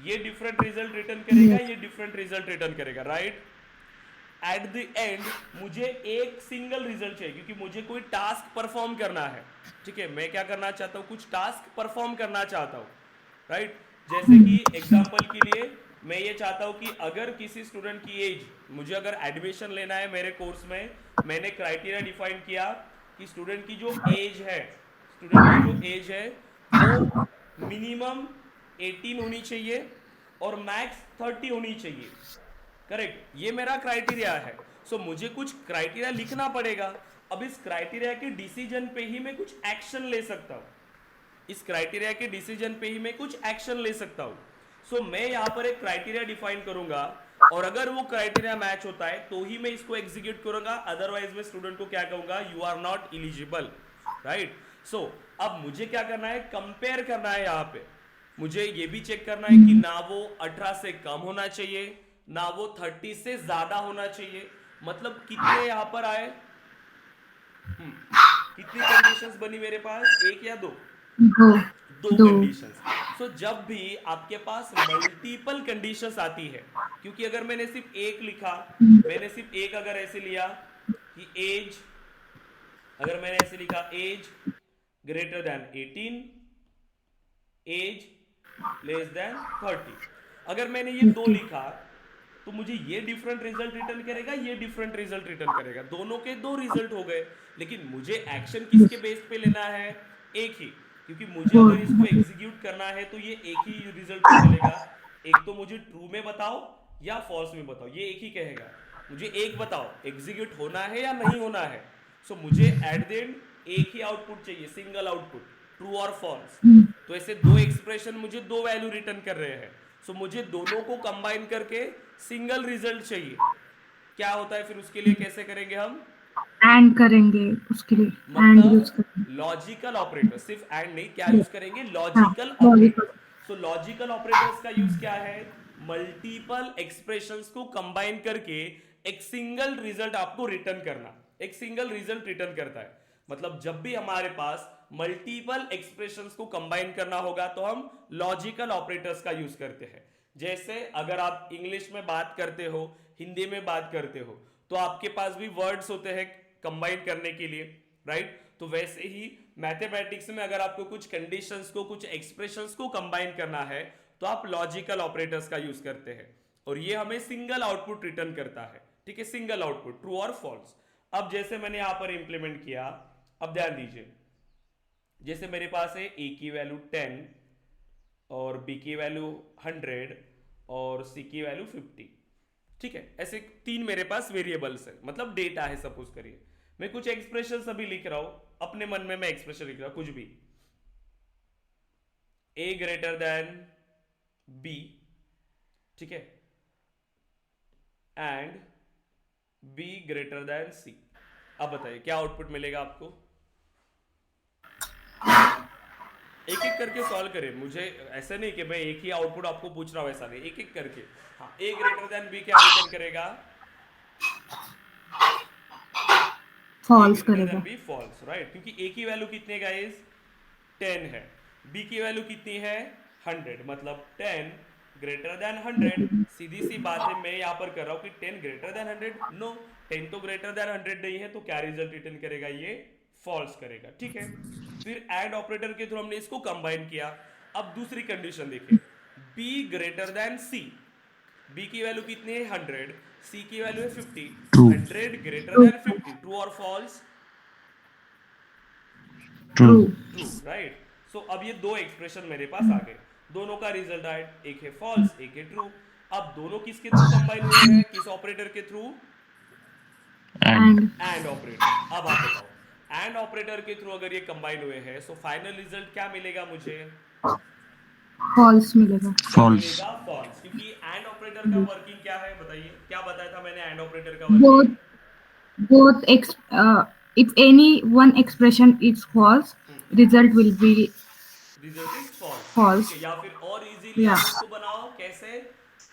Speaker 1: ये डिफरेंट रिजल्ट रिटर्न करेगा, ये डिफरेंट रिजल्ट रिटर्न करेगा, राइट। एट द एंड मुझे एक सिंगल रिजल्ट चाहिए, क्योंकि मुझे कोई टास्क परफॉर्म करना है। ठीक है, मैं क्या करना चाहता हूं, कुछ टास्क परफॉर्म करना चाहता हूं, राइट। जैसे कि एग्जांपल के लिए मैं ये चाहता हूं कि अगर किसी स्टूडेंट की एज, मुझे अगर एडमिशन लेना है मेरे कोर्स में, मैंने क्राइटेरिया डिफाइन किया कि स्टूडेंट की जो एज है, स्टूडेंट की जो एज है वो मिनिमम 18 होनी चाहिए और मैक्स 30 होनी चाहिए। करेक्ट, ये मेरा क्राइटेरिया है। मुझे कुछ क्राइटेरिया लिखना पड़ेगा। अब इस क्राइटेरिया के डिसीजन पे ही मैं कुछ एक्शन ले सकता हूं, इस क्राइटेरिया के डिसीजन पे ही मैं कुछ एक्शन ले सकता हूं। मैं यहां पर एक क्राइटेरिया डिफाइन करूंगा, और अगर वो क्राइटेरिया मैच होता है तो ही मैं इसको एग्जीक्यूट करूंगा, अदरवाइज मैं स्टूडेंट को क्या कहूंगा, you are not eligible, right. अब मुझे क्या करना है, कंपेयर करना है। यहां पे मुझे ये भी चेक करना है कि ना वो 18 से कम होना चाहिए, ना वो 30 से ज्यादा होना चाहिए। मतलब कितने यहां पर आए, कितनी कंडीशंस बनी मेरे पास, एक या दो?
Speaker 2: दो।
Speaker 1: दो
Speaker 2: दो।
Speaker 1: कंडीशंस। सो जब भी आपके पास मल्टीपल कंडीशंस आती है, क्योंकि अगर मैंने सिर्फ एक लिखा, मैंने सिर्फ एक अगर ऐसे लिया कि एज, अगर मैंने ऐसे लिखा age greater than 18, age less than 30, अगर मैंने ये दो
Speaker 2: ओके।
Speaker 1: लिखा तो मुझे ये डिफरेंट रिजल्ट रिटर्न करेगा, ये डिफरेंट रिजल्ट रिटर्न करेगा, दोनों के दो रिजल्ट हो गए। लेकिन मुझे एक्शन किसके बेस पे लेना है, एक ही, क्योंकि मुझे अगर इसको एग्जीक्यूट करना है तो ये एक ही रिजल्ट पे चलेगा। एक तो मुझे ट्रू में बताओ या फॉल्स में बताओ, ये एक ही कहेगा। मुझे एक बताओ एग्जीक्यूट होना है या नहीं होना है। सो मुझे एट द एंड एक ही आउटपुट चाहिए, सिंगल आउटपुट, ट्रू और फॉल्स। तो ऐसे दो एक्सप्रेशन मुझे दो वैल्यू रिटर्न कर रहे हैं। सो मुझे दोनों को कंबाइन करके सिंगल रिजल्ट चाहिए। क्या होता है फिर उसके लिए, कैसे करेंगे हम?
Speaker 2: एंड करेंगे उसके लिए। एंड यूज
Speaker 1: मतलब
Speaker 2: करेंगे।
Speaker 1: लॉजिकल ऑपरेटर, सिर्फ एंड नहीं, क्या यूज
Speaker 2: Yes.
Speaker 1: करेंगे,
Speaker 2: हाँ।
Speaker 1: Logical
Speaker 2: logical.
Speaker 1: ऑपरेटर्स। सो लॉजिकल ऑपरेटर्स का यूज क्या है, मल्टीपल एक्सप्रेशंस को कंबाइन करके एक सिंगल रिजल्ट आपको रिटर्न करना, एक सिंगल रिजल्ट रिटर्न करता है। मतलब जब भी हमारे पास मल्टीपल एक्सप्रेशंस को कंबाइन करना होगा तो हम लॉजिकल ऑपरेटर्स का यूज करते हैं। जैसे अगर आप इंग्लिश में बात करते हो, हिंदी में बात करते हो, तो आपके पास भी वर्ड्स होते हैं कंबाइन करने के लिए, राइट? तो वैसे ही मैथमेटिक्स में अगर आपको कुछ कंडीशंस को, कुछ एक्सप्रेशंस को कंबाइन करना है तो आप लॉजिकल ऑपरेटर्स का यूज करते हैं, और ये हमें सिंगल आउटपुट रिटर्न करता है। ठीक है, सिंगल आउटपुट, ट्रू और फॉल्स। अब जैसे मैंने यहां पर इंप्लीमेंट किया, अब ध्यान दीजिए, जैसे मेरे पास है ए की वैल्यू 10 और बी की वैल्यू 100 और सी की वैल्यू 50। ठीक है, ऐसे तीन मेरे पास वेरिएबल्स है, मतलब डेटा है। सपोज करिए मैं कुछ एक्सप्रेशन अभी लिख रहा हूं, अपने मन में मैं एक्सप्रेशन लिख रहा हूं कुछ भी, ए ग्रेटर देन बी, ठीक है, एंड बी ग्रेटर देन सी। अब बताइए क्या आउटपुट मिलेगा आपको? एक एक करके सॉल्व करें, मुझे ऐसा नहीं कि मैं एक ही आउटपुट आपको पूछ रहा हूं, ऐसा नहीं, एक एक करके। हाँ, ए ग्रेटर देन बी क्या रिटर्न करेगा? ए
Speaker 2: फॉल्स
Speaker 1: ग्रेटर देन
Speaker 2: करेगा।
Speaker 1: B false, right? क्योंकि ए की वैल्यू कितने गाइस, 10 है, बी की वैल्यू कितनी है, 100, मतलब 10 ग्रेटर देन 100। सीधी सी बात है, मैं यहां पर कर रहा हूं कि 10 ग्रेटर देन 100, नो, 10 तो ग्रेटर देन 100 नहीं है, तो क्या रिजल्ट रिटर्न करेगा, ये फॉल्स करेगा। ठीक है, फिर एंड ऑपरेटर के थ्रू हमने इसको कंबाइन किया। अब दूसरी कंडीशन देखिए, B greater than C, B की वैल्यू कितनी है, 100, सी की वैल्यू है 50,
Speaker 3: true
Speaker 1: 100 greater
Speaker 2: true.
Speaker 1: Then 50, true और false?
Speaker 3: True
Speaker 2: true.
Speaker 1: True, right? So अब ये दो एक्सप्रेशन मेरे पास आ गए, दोनों का रिजल्ट आया, एक है फॉल्स एक है ट्रू। अब दोनों किसके थ्रू कंबाइन हुए हैं, किस ऑपरेटर के through?
Speaker 3: And
Speaker 2: and
Speaker 1: and operator. अब आप बताओ, एंड ऑपरेटर के थ्रू अगर ये कंबाइन हुए हैं, सो फाइनल रिजल्ट क्या मिलेगा मुझे?
Speaker 2: फॉल्स मिलेगा।
Speaker 1: क्या
Speaker 3: फॉल्स
Speaker 1: मिलेगा, फॉल्स। क्योंकि एंड ऑपरेटर का वर्किंग क्या है, बताइए, क्या बताया था मैंने एंड ऑपरेटर का working?
Speaker 2: Both both if any one expression is false, result will be
Speaker 1: result is false, ठीक है।
Speaker 2: false.
Speaker 1: या फिर और इजीली
Speaker 2: Yeah.
Speaker 1: आप इसको बनाओ, कैसे?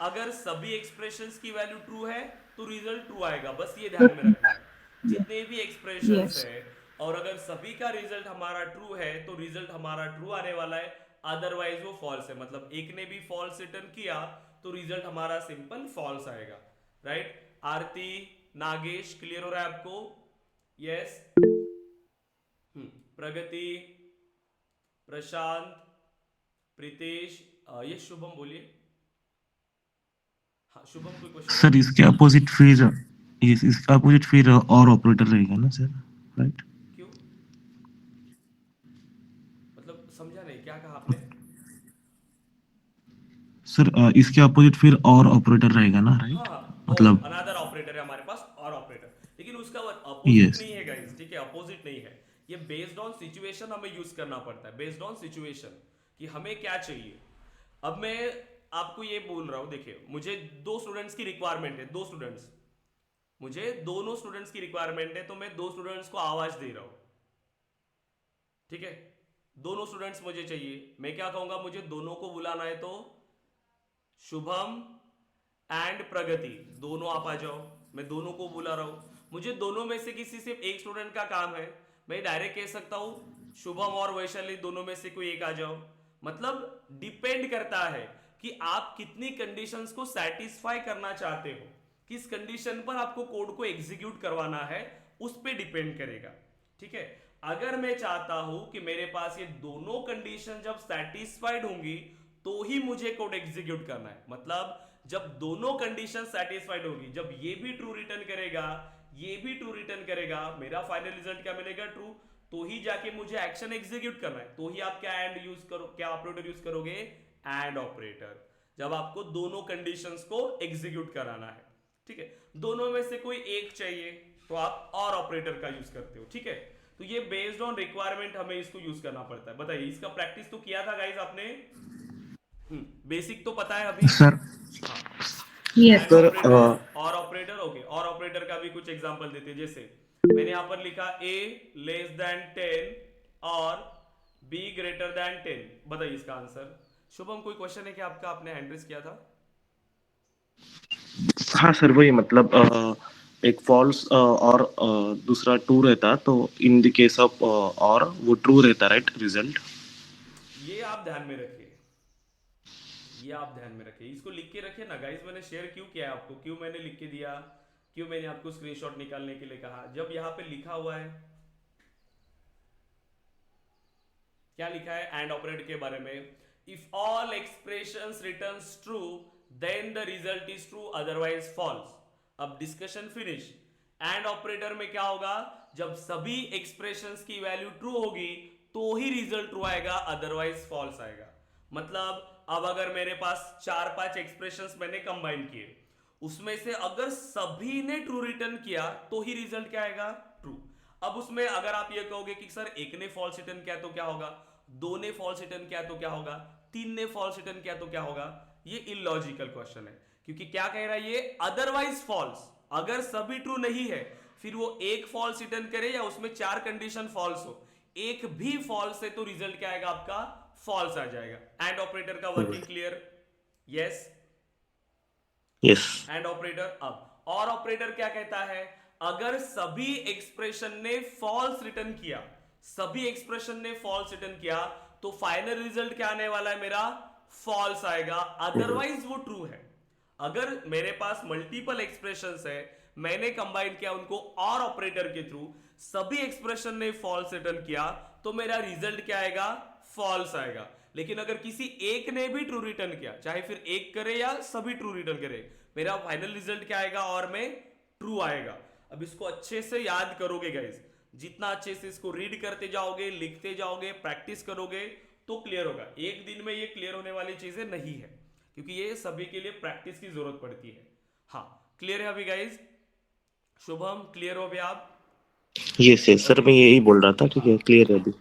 Speaker 1: अगर सभी एक्सप्रेशंस की वैल्यू ट्रू है तो रिजल्ट ट्रू आएगा, बस ये ध्यान में रखना है। जितने भी एक्सप्रेशंस
Speaker 2: Yes.
Speaker 1: है, और अगर सभी का रिजल्ट हमारा ट्रू है तो रिजल्ट हमारा ट्रू आने वाला है, अदरवाइज वो फॉल्स है। मतलब एक ने भी फॉल्स रिटर्न किया तो रिजल्ट हमारा सिंपल फॉल्स आएगा, राइट? आरती, नागेश, क्लियर हो रहा है आपको? यस। प्रगति, प्रशांत, प्रीतेश, ये शुभम बोलिए। हाँ शुभम, कोई क्वेश्चन है?
Speaker 3: सर इसके अपोजिट फिर इसका अपोजिट फिर और ऑपरेटर रहेगा ना सर, राइट?
Speaker 1: क्यों, मतलब समझा नहीं, क्या कहा आपने?
Speaker 3: सर इसके अपोजिट फिर और ऑपरेटर रहेगा ना,
Speaker 1: हाँ
Speaker 3: राइट?
Speaker 1: हाँ, और
Speaker 3: मतलब
Speaker 1: अनदर ऑपरेटर है हमारे पास, और ऑपरेटर, लेकिन उसका अपोजिट
Speaker 3: यस
Speaker 1: नहीं है गाइस, ठीक है, अपोजिट नहीं है। ये बेस्ड ऑन सिचुएशन हमें यूज करना पड़ता है, बेस्ड ऑन सिचुएशन कि हमें क्या चाहिए। अब मैं आपको ये बोल रहा हूं, देखिए मुझे दो स्टूडेंट्स की रिक्वायरमेंट है, दो स्टूडेंट्स, मुझे दोनों स्टूडेंट्स की रिक्वायरमेंट है, तो मैं दो स्टूडेंट्स को आवाज दे रहा हूं, ठीक है? दोनों स्टूडेंट्स मुझे चाहिए, मैं क्या कहूंगा, मुझे दोनों को बुलाना है, तो शुभम एंड प्रगति, दोनों आप आ जाओ। मैं दोनों को बुला रहा हूं, मुझे दोनों में से किसी से एक स्टूडेंट का काम है, मैं डायरेक्ट कह सकता हूं शुभम और वैशाली दोनों में से कोई एक आ जाओ। मतलब डिपेंड करता है कि आप कितनी कंडीशंस को सेटिस्फाई करना चाहते हो, किस कंडीशन पर आपको कोड को एग्जीक्यूट करवाना है, उस पर डिपेंड करेगा। ठीक है, अगर मैं चाहता हूं कि मेरे पास ये दोनों कंडीशन जब सेटिस्फाइड होंगी तो ही मुझे कोड एग्जीक्यूट करना है। मतलब जब दोनों कंडीशन सेटिस्फाइड होगी, जब ये भी ट्रू रिटर्न करेगा, ये भी ट्रू रिटर्न करेगा, मेरा फाइनल रिजल्ट क्या मिलेगा? ट्रू। तो ही जाके मुझे एक्शन एग्जीक्यूट करना है, तो ही आप क्या एंड यूज करो, क्या ऑपरेटर यूज करोगे? एंड ऑपरेटर, जब आपको दोनों कंडीशंस को एग्जीक्यूट कराना है। ठीक है, दोनों में से कोई एक चाहिए तो आप और ऑपरेटर का यूज करते हो। ठीक है, तो ये बेस्ड ऑन रिक्वायरमेंट हमें इसको यूज करना पड़ता है। बताइए, इसका प्रैक्टिस तो किया था गाइस आपने? बेसिक तो पता है अभी?
Speaker 3: Sir
Speaker 2: yes
Speaker 1: and
Speaker 3: sir
Speaker 1: operator और ऑपरेटर। ओके, और ऑपरेटर का भी कुछ एग्जांपल देते हैं। जैसे मैंने यहां पर लिखा a लेस देन 10 और b ग्रेटर देन 10। बताइए इसका आंसर। शुभम, कोई क्वेश्चन है क्या आपका? आपने हैंड रेज किया था।
Speaker 3: हाँ सर, वही मतलब एक फॉल्स और दूसरा ट्रू रहता, तो इन द केस ऑफ और वो ट्रू रहता, राइट रिजल्ट?
Speaker 1: ये आप ध्यान में रखिए, ये आप ध्यान में रखिए, इसको लिख के रखिए ना गाइस। मैंने शेयर क्यों किया है आपको, क्यों मैंने लिख के दिया, क्यों मैंने आपको स्क्रीनशॉट निकालने के लिए कहा? जब यहाँ पे लिखा हुआ है, क्या लिखा है एंड ऑपरेटर के बारे में? If all expressions returns true then the result is true, otherwise false. अब डिस्कशन फिनिश। एंड ऑपरेटर में क्या होगा? जब सभी एक्सप्रेशंस की वैल्यू ट्रू होगी तो ही रिजल्ट ट्रू आएगा, अदरवाइज फॉल्स आएगा। मतलब अब अगर मेरे पास 4-5 एक्सप्रेशंस मैंने कंबाइन किए, उसमें से अगर सभी ने ट्रू रिटर्न किया तो ही रिजल्ट क्या आएगा? ट्रू। अब उसमें अगर आप ये कहोगे कि सर एक ने फॉल्स रिटर्न किया तो क्या होगा, दो ने फॉल्स रिटर्न किया तो क्या होगा, तीन ने फॉल्स रिटर्न किया तो क्या होगा? ये इलॉजिकल क्वेश्चन है, क्योंकि क्या कह रहा है ये? Otherwise false. अगर सभी ट्रू नहीं है, फिर वो एक फॉल्स रिटर्न करे या उसमें 4 कंडीशन फॉल्स हो, एक भी फॉल्स है तो रिजल्ट क्या आएगा आपका? फॉल्स आ जाएगा। एंड ऑपरेटर का working clear? Yes,
Speaker 3: yes.
Speaker 1: And operator. अब और ऑपरेटर क्या कहता है? अगर सभी एक्सप्रेशन ने फॉल्स रिटर्न किया, सभी एक्सप्रेशन ने फॉल्स रिटर्न किया, तो फाइनल रिजल्ट क्या आने वाला है मेरा? फॉल्स आएगा, अदरवाइज वो ट्रू है। अगर मेरे पास मल्टीपल एक्सप्रेशंस है, मैंने कंबाइन किया उनको और ऑपरेटर के थ्रू, सभी एक्सप्रेशन ने फॉल्स रिटर्न किया, तो मेरा रिजल्ट क्या आएगा? फॉल्स आएगा। लेकिन अगर किसी एक ने भी ट्रू रिटर्न किया, चाहे फिर एक करे या सभी ट्रू रिटर्न करे, मेरा फाइनल रिजल्ट क्या आएगा? और में ट्रू आएगा। अब इसको अच्छे से याद करोगे गाइस, जितना अच्छे से इसको रीड करते जाओगे, लिखते जाओगे, प्रैक्टिस करोगे तो क्लियर होगा। एक दिन में ये क्लियर होने वाली चीजें नहीं है, क्योंकि ये सभी के लिए प्रैक्टिस की जरूरत पड़ती है। हाँ, क्लियर है अभी गाइस? शुभम, क्लियर हो अभी आप?
Speaker 3: यस यस सर, मैं यही बोल रहा था। ठीक है, क्लियर है अभी।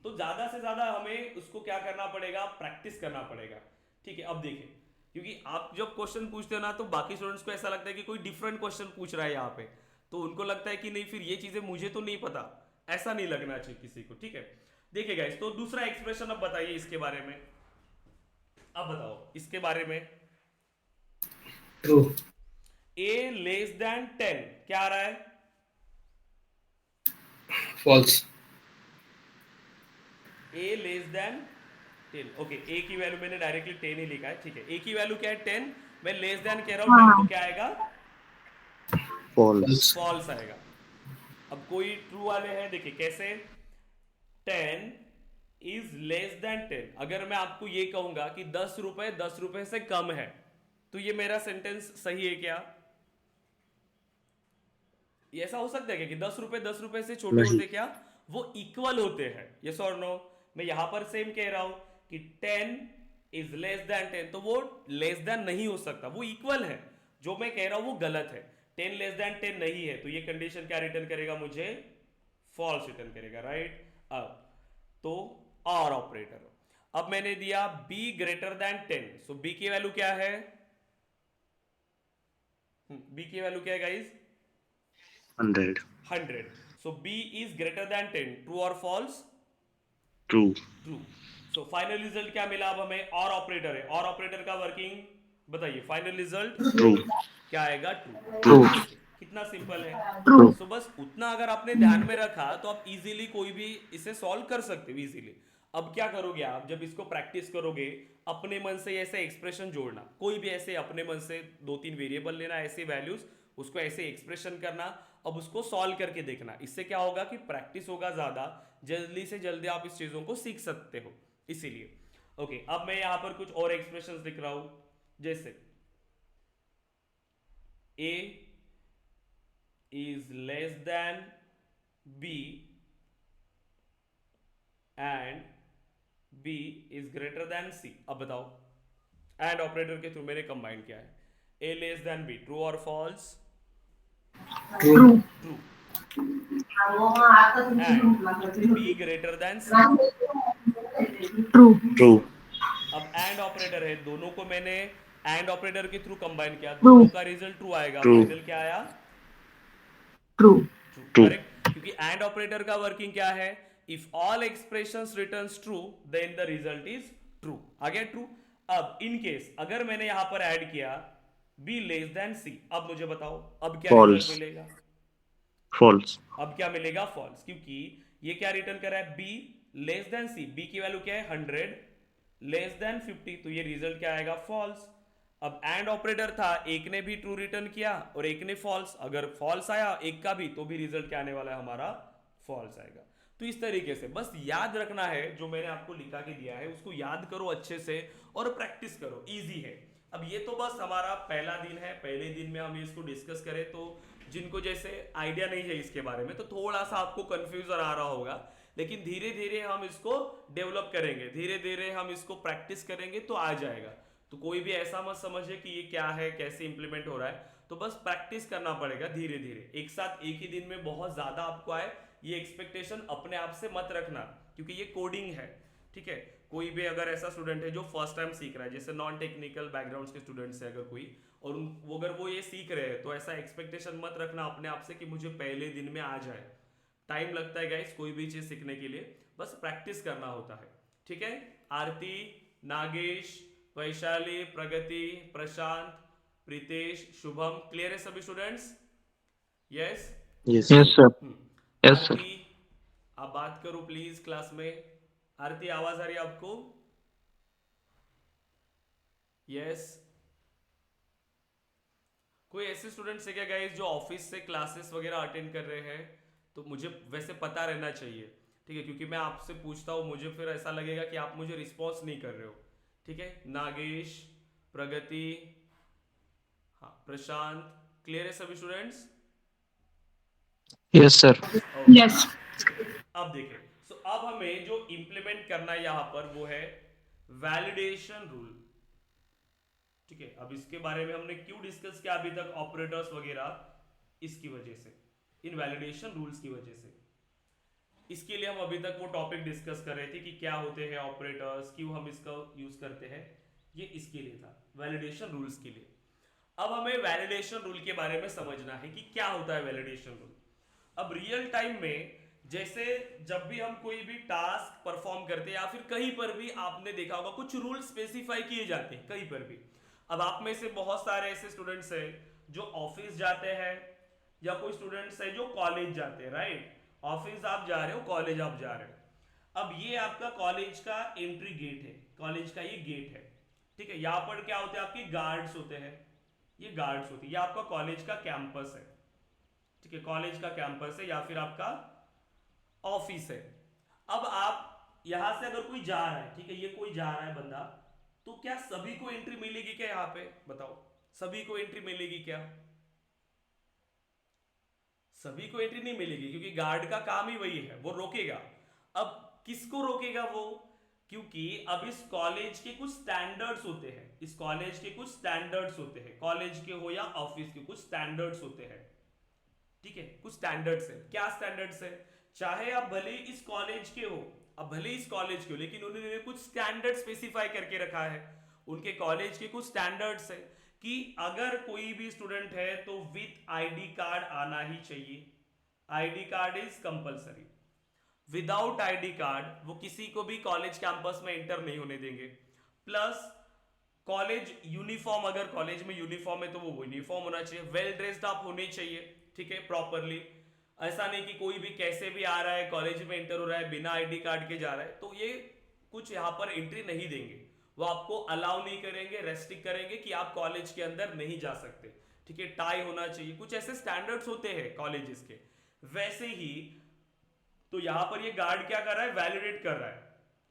Speaker 1: तो ज्यादा से ज्यादा हमें उसको क्या करना पड़ेगा? प्रैक्टिस करना पड़ेगा। ठीक है, अब देखिए, क्योंकि आप जब क्वेश्चन पूछते हो ना, तो बाकी स्टूडेंट्स को ऐसा लगता है कि कोई डिफरेंट क्वेश्चन पूछ रहा है यहाँ पे, तो उनको लगता है कि नहीं, फिर ये चीजें मुझे तो नहीं पता। ऐसा नहीं लगना चाहिए किसी को। ठीक है, देखिए गाइस, तो दूसरा एक्सप्रेशन अब बताइए इसके बारे में। अब बताओ इसके बारे में।
Speaker 4: ट्रू।
Speaker 1: a लेस देन 10 क्या आ रहा है?
Speaker 4: False.
Speaker 1: a less than 10। Okay, a की वैल्यू मैंने डायरेक्टली 10 ही लिखा है। ठीक है, a की वैल्यू क्या है? 10। मैं लेस देन कह रहा हूं 10, तो क्या आएगा?
Speaker 3: फॉल्स।
Speaker 1: फॉल्स आएगा। अब कोई ट्रू वाले हैं, देखिए कैसे। 10 इज लेस देन 10। अगर मैं आपको ये कहूंगा कि 10 रुपए 10 रुपए से कम है, तो ये मेरा सेंटेंस सही है क्या? ये ऐसा हो सकता है क्या कि 10 रुपए 10 रुपए से छोटे
Speaker 3: नहीं।
Speaker 1: होते क्या? वो इक्वल होते हैं। यस और नो? मैं यहां पर सेम कह रहा हूं कि 10 इज लेस देन 10, तो वो लेस देन नहीं हो सकता, वो इक्वल है। जो मैं कह रहा हूं वो गलत है। 10 लेस देन 10 नहीं है, तो ये कंडीशन क्या रिटर्न करेगा? मुझे फॉल्स रिटर्न करेगा, राइट? अब तो और ऑपरेटर। अब मैंने दिया b ग्रेटर देन 10, सो b की वैल्यू क्या है? b की वैल्यू क्या है guys?
Speaker 3: 100।
Speaker 1: 100। so b is greater than 10, true or false?
Speaker 3: True.
Speaker 1: True. So final result क्या मिला? अब हमें और ऑपरेटर है, और ऑपरेटर का वर्किंग बताइए। Final result
Speaker 3: true.
Speaker 1: क्या आएगा? ट्रू।
Speaker 3: ट्रू।
Speaker 1: कितने इतना सिंपल है।
Speaker 2: ट्रू।
Speaker 1: सो बस उतना अगर आपने ध्यान में रखा तो आप इजीली कोई भी इसे सॉल्व कर सकते हो इजीली। अब क्या करोगे आप जब इसको प्रैक्टिस करोगे, अपने मन से ऐसे एक्सप्रेशन जोड़ना, कोई भी ऐसे अपने मन से 2-3 वेरिएबल लेना, ऐसे वैल्यूज, उसको ऐसे एक्सप्रेशन करना, अब उसको सॉल्व करके देखना। इससे क्या होगा कि प्रैक्टिस होगा ज्यादा, जल्दी से जल्दी आप इस चीजों को सीख सकते हो। इसीलिए ओके, अब मैं यहां पर कुछ और एक्सप्रेशंस लिख रहा हूं, जैसे a is less than b and b is greater than c। अब बताओ, एंड ऑपरेटर के थ्रू मैंने कंबाइन किया है, a less than b, true और false?
Speaker 2: True.
Speaker 1: True. And b greater than c।
Speaker 2: True.
Speaker 3: True.
Speaker 1: अब एंड ऑपरेटर है, दोनों को मैंने एंड ऑपरेटर के थ्रू कंबाइन किया,
Speaker 2: True.
Speaker 1: दोनों का रिजल्ट ट्रू आएगा।
Speaker 3: True.
Speaker 1: फाइनल क्या आया?
Speaker 2: ट्रू।
Speaker 1: ट्रू।
Speaker 3: True.
Speaker 1: करेक्ट, क्योंकि एंड ऑपरेटर का वर्किंग क्या है? If all expressions returns true then the result is true. आ गया ट्रू। अब इन केस अगर मैंने यहां पर ऐड किया b लेस देन c, अब मुझे बताओ अब क्या
Speaker 3: False.
Speaker 1: रिजल्ट मिलेगा?
Speaker 3: फॉल्स।
Speaker 1: अब क्या मिलेगा? फॉल्स, क्योंकि ये क्या रिटर्न कर रहा है? b less than c। b की वैल्यू क्या है? 100 लेस देन 50, तो ये रिजल्ट क्या आएगा? फॉल्स। अब एंड ऑपरेटर था, एक ने भी ट्रू रिटर्न किया और एक ने फॉल्स, अगर फॉल्स आया एक का भी तो भी रिजल्ट क्या आने वाला है? हमारा फॉल्स आएगा। तो इस तरीके से बस याद रखना है, जो मैंने आपको लिखा के दिया है उसको याद करो अच्छे से और प्रैक्टिस करो, इजी है। अब ये तो बस हमारा पहला दिन है, पहले दिन में हम इसको डिस्कस करें तो जिनको जैसे आइडिया नहीं है इसके बारे में तो थोड़ा सा आपको कंफ्यूजन आ रहा होगा, लेकिन धीरे धीरे हम इसको डेवलप करेंगे, धीरे धीरे हम इसको प्रैक्टिस करेंगे तो आ जाएगा। तो कोई भी ऐसा मत समझे कि ये क्या है, कैसे इंप्लीमेंट हो रहा है, तो बस प्रैक्टिस करना पड़ेगा धीरे धीरे। एक साथ एक ही दिन में बहुत ज्यादा आपको आए ये एक्सपेक्टेशन अपने आप से मत रखना, क्योंकि ये कोडिंग है, ठीक है। कोई भी अगर ऐसा स्टूडेंट है जो फर्स्ट टाइम सीख रहा है, जैसे नॉन टेक्निकल बैकग्राउंड के स्टूडेंट्स है अगर कोई, और अगर वो ये सीख रहे हैं तो ऐसा एक्सपेक्टेशन मत रखना अपने आप से कि मुझे पहले दिन में आ जाए। टाइम लगता है गाइस कोई भी चीज सीखने के लिए, बस प्रैक्टिस करना होता है, ठीक है। आरती, नागेश, वैशाली, प्रगति, प्रशांत, प्रीतेश, शुभम, क्लियर है सभी students? Yes
Speaker 3: yes
Speaker 5: yes sir. Yes sir.
Speaker 1: Aarti, आप बात करो प्लीज क्लास में। आरती, आवाज आ रही है आपको? यस। कोई ऐसे स्टूडेंट्स है क्या गाइस जो ऑफिस से क्लासेस वगैरह अटेंड कर रहे हैं? तो मुझे वैसे पता रहना चाहिए, ठीक है, क्योंकि मैं आपसे पूछता हूं, मुझे फिर ऐसा लगेगा कि आप मुझे रिस्पॉन्स नहीं कर रहे हो, ठीक है। नागेश, प्रगति, हाँ, प्रशांत, क्लियर है सभी स्टूडेंट्स?
Speaker 5: Yes sir.
Speaker 2: यस।
Speaker 1: अब देखें, सो अब हमें जो इंप्लीमेंट करना है यहां पर वो है वैलिडेशन रूल, ठीक है। अब इसके बारे में हमने क्यों डिस्कस किया अभी तक, ऑपरेटर्स वगैरह, इसकी वजह से, इन वैलिडेशन रूल्स की वजह से। इसके लिए हम अभी तक वो टॉपिक डिस्कस कर रहे थे कि क्या होते हैं ऑपरेटर्स, क्यों हम इसका यूज करते हैं, ये इसके लिए था, वैलिडेशन रूल्स के लिए। अब हमें वैलिडेशन रूल के बारे में समझना है कि क्या होता है वैलिडेशन रूल। अब रियल टाइम में जैसे जब भी हम कोई भी टास्क परफॉर्म करते हैं या फिर कहीं पर भी आपने देखा होगा कुछ रूल स्पेसिफाई किए जाते हैं कहीं पर भी। अब आप में से बहुत सारे ऐसे स्टूडेंट्स हैं जो ऑफिस जाते हैं या कोई स्टूडेंट्स है जो कॉलेज जाते हैं, राइट। ऑफिस आप जा रहे हो, कॉलेज आप जा रहे हो। अब ये आपका कॉलेज का एंट्री गेट है, कॉलेज का ये गेट है, ठीक है। यहाँ पर क्या होते हैं, आपके गार्ड्स होते हैं, ये गार्ड्स होती है, ये आपका कॉलेज का कैंपस है, ठीक है, कॉलेज का कैंपस है या फिर आपका ऑफिस है। अब आप यहां से अगर कोई जा रहा है, ठीक है, ये कोई जा रहा है बंदा, तो क्या सभी को एंट्री मिलेगी क्या? यहां पे बताओ, सभी को एंट्री मिलेगी क्या? सभी को एंट्री नहीं मिलेगी, क्योंकि गार्ड का काम ही वही है, वो रोकेगा। अब किसको रोकेगा वो? क्योंकि अब इस कॉलेज के कुछ स्टैंडर्ड्स होते हैं, इस कॉलेज के कुछ स्टैंडर्ड्स होते हैं, कॉलेज के हो या ऑफिस के कुछ स्टैंडर्ड्स होते हैं, ठीक है, कुछ स्टैंडर्ड्स है। क्या स्टैंडर्ड्स है? चाहे आप भले इस कॉलेज के हो, अब भले इस कॉलेज के हो, लेकिन उन्होंने कुछ स्टैंडर्ड स्पेसिफाई करके रखा है, उनके कॉलेज के कुछ स्टैंडर्ड्स है कि अगर कोई भी स्टूडेंट है तो विथ आईडी कार्ड आना ही चाहिए, ID card is compulsory. Without ID card वो किसी को भी कॉलेज कैंपस में एंटर नहीं होने देंगे। प्लस कॉलेज यूनिफॉर्म, अगर कॉलेज में यूनिफॉर्म है तो वो यूनिफॉर्म होना चाहिए, वेल ड्रेस्ड आप होने चाहिए, ठीक है, प्रॉपरली। ऐसा नहीं कि कोई भी कैसे भी आ रहा है, कॉलेज में एंटर हो रहा है, बिना आईडी कार्ड के जा रहा है, तो ये कुछ यहाँ पर एंट्री नहीं देंगे। वो आपको अलाउ नहीं करेंगे, रेस्ट्रिक्ट करेंगे कि आप कॉलेज के अंदर नहीं जा सकते, ठीक है। टाई होना चाहिए, कुछ ऐसे स्टैंडर्ड्स होते हैं कॉलेजेस के। वैसे ही तो यहाँ पर ये गार्ड क्या कर रहा है, वैलिडेट कर रहा है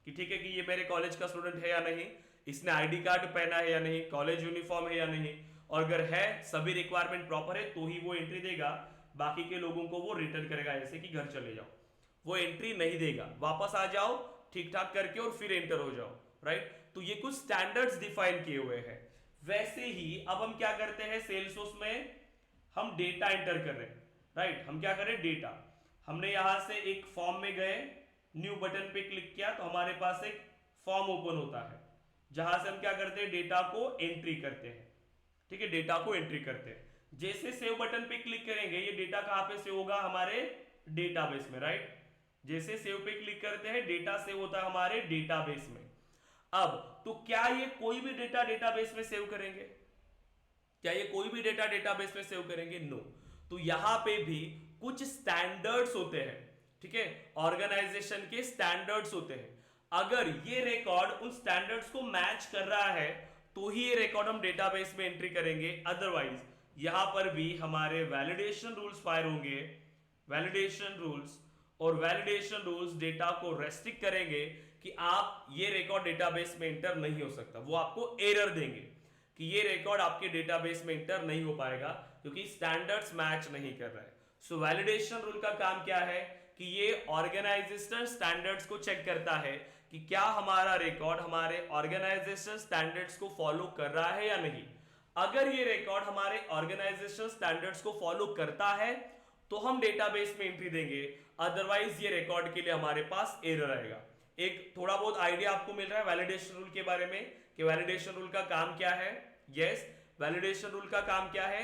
Speaker 1: कि ठीक है कि ये मेरे कॉलेज का स्टूडेंट है या नहीं, इसने आईडी कार्ड पहना है या नहीं, कॉलेज यूनिफॉर्म है या नहीं, और अगर है, सभी रिक्वायरमेंट प्रॉपर है, तो ही वो एंट्री देगा। बाकी के लोगों को वो रिटर्न करेगा, ऐसे कि घर चले जाओ, वो एंट्री नहीं देगा। वापस आ जाओ ठीक ठाक करके और फिर एंटर हो जाओ, राइट। तो ये कुछ स्टैंडर्ड्स डिफाइन किए हुए हैं। वैसे ही अब हम क्या करते हैं, सेल्सफोर्स में हम डेटा एंटर कर रहे हैं, राइट। हम क्या करें, डेटा, हमने यहां से एक फॉर्म में गए, न्यू बटन पे क्लिक किया तो हमारे पास एक फॉर्म ओपन होता है, जहां से हम क्या करते हैं, डेटा को एंट्री करते हैं, ठीक है, डेटा को एंट्री करते हैं। जैसे सेव बटन पे क्लिक करेंगे, ये डेटा कहां पे सेव होगा, हमारे डेटाबेस में, राइट। जैसे सेव पे क्लिक करते हैं, डेटा सेव होता है हमारे डेटाबेस में। अब तो क्या ये कोई भी डेटा डेटाबेस में सेव करेंगे, क्या ये कोई भी डेटा डेटाबेस में सेव करेंगे, नो। तो यहां पे भी कुछ स्टैंडर्ड्स होते हैं, ठीक है, ऑर्गेनाइजेशन के स्टैंडर्ड्स होते हैं। अगर ये रिकॉर्ड उन स्टैंडर्ड्स को मैच कर रहा है तो ही ये रिकॉर्ड हम डेटाबेस में एंट्री करेंगे, अदरवाइज यहां पर भी हमारे वैलिडेशन रूल्स फायर होंगे, वैलिडेशन रूल्स, और वैलिडेशन रूल्स डेटा को रेस्ट्रिक्ट करेंगे कि आप ये रिकॉर्ड डेटाबेस में एंटर नहीं हो सकता। वो आपको एरर देंगे कि ये रिकॉर्ड आपके डेटाबेस में एंटर नहीं हो पाएगा क्योंकि स्टैंडर्ड्स मैच नहीं कर रहा है। सो वैलिडेशन रूल का काम क्या है कि ये ऑर्गेनाइजेशन स्टैंडर्ड्स को चेक करता है कि क्या हमारा रिकॉर्ड हमारे ऑर्गेनाइजेशन स्टैंडर्ड्स को फॉलो कर रहा है या नहीं। अगर ये रिकॉर्ड हमारे ऑर्गेनाइजेशन स्टैंडर्ड्स को फॉलो करता है तो हम डेटाबेस में एंट्री देंगे, अदरवाइज ये रिकॉर्ड के लिए हमारे पास एरर आएगा। एक थोड़ा बहुत आइडिया आपको मिल रहा है वैलिडेशन रूल के बारे में कि वैलिडेशन रूल का काम क्या है। यस, वैलिडेशन रूल का काम क्या है,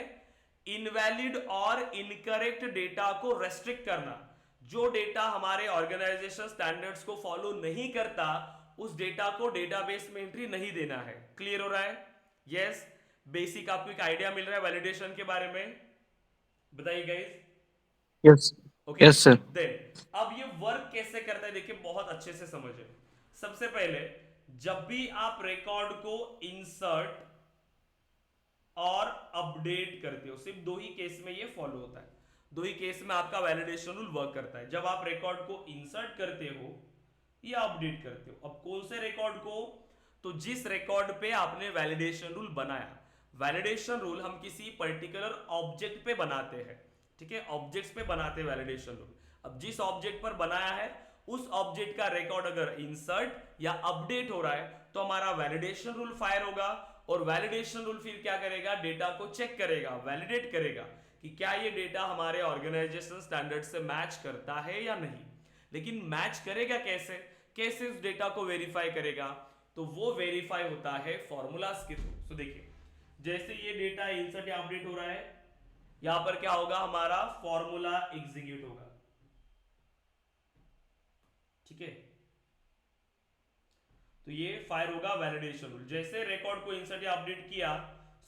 Speaker 1: इनवैलिड और इनकरेक्ट डेटा को रेस्ट्रिक्ट करना। जो डेटा हमारे ऑर्गेनाइजेशन स्टैंडर्ड्स को फॉलो नहीं करता, उस डेटा को डेटाबेस में एंट्री नहीं देना है। क्लियर हो रहा है? यस, बेसिक आपको एक आइडिया मिल रहा है वैलिडेशन के बारे में, बताइए guys.
Speaker 5: Yes.
Speaker 1: Okay,
Speaker 5: Yes, sir.
Speaker 1: Then अब ये वर्क कैसे करता है, देखिए बहुत अच्छे से समझे। सबसे पहले जब भी आप रिकॉर्ड को इंसर्ट और अपडेट करते हो, सिर्फ दो ही केस में ये फॉलो होता है, दो ही केस में आपका वैलिडेशन रूल वर्क करता है। जब आप रिकॉर्ड को इंसर्ट करते हो या अपडेट करते हो। अब कौन से रिकॉर्ड को, तो जिस रिकॉर्ड पे आपने वैलिडेशन रूल बनाया। वैलिडेशन रूल हम किसी पर्टिकुलर ऑब्जेक्ट पे बनाते हैं, ठीक है, ऑब्जेक्ट्स पे बनाते हैं वैलिडेशन रूल। अब जिस ऑब्जेक्ट पर बनाया है उस ऑब्जेक्ट का रिकॉर्ड अगर इंसर्ट या अपडेट हो रहा है तो हमारा वैलिडेशन रूल फायर होगा, और वैलिडेशन रूल फिर क्या करेगा, डेटा को चेक करेगा, वैलिडेट करेगा कि क्या ये डेटा हमारे ऑर्गेनाइजेशन स्टैंडर्ड से मैच करता है या नहीं। लेकिन मैच करेगा कैसे, कैसे उस डेटा को वेरीफाई करेगा, तो वो वेरीफाई होता है फॉर्मूलाज के थ्रू। तो देखिए जैसे ये डेटा इंसर्ट या अपडेट हो रहा है, यहां पर क्या होगा, हमारा फॉर्मूला एग्जीक्यूट होगा, ठीक है। तो ये फायर होगा वैलिडेशन रूल। जैसे रिकॉर्ड को इंसर्ट या अपडेट किया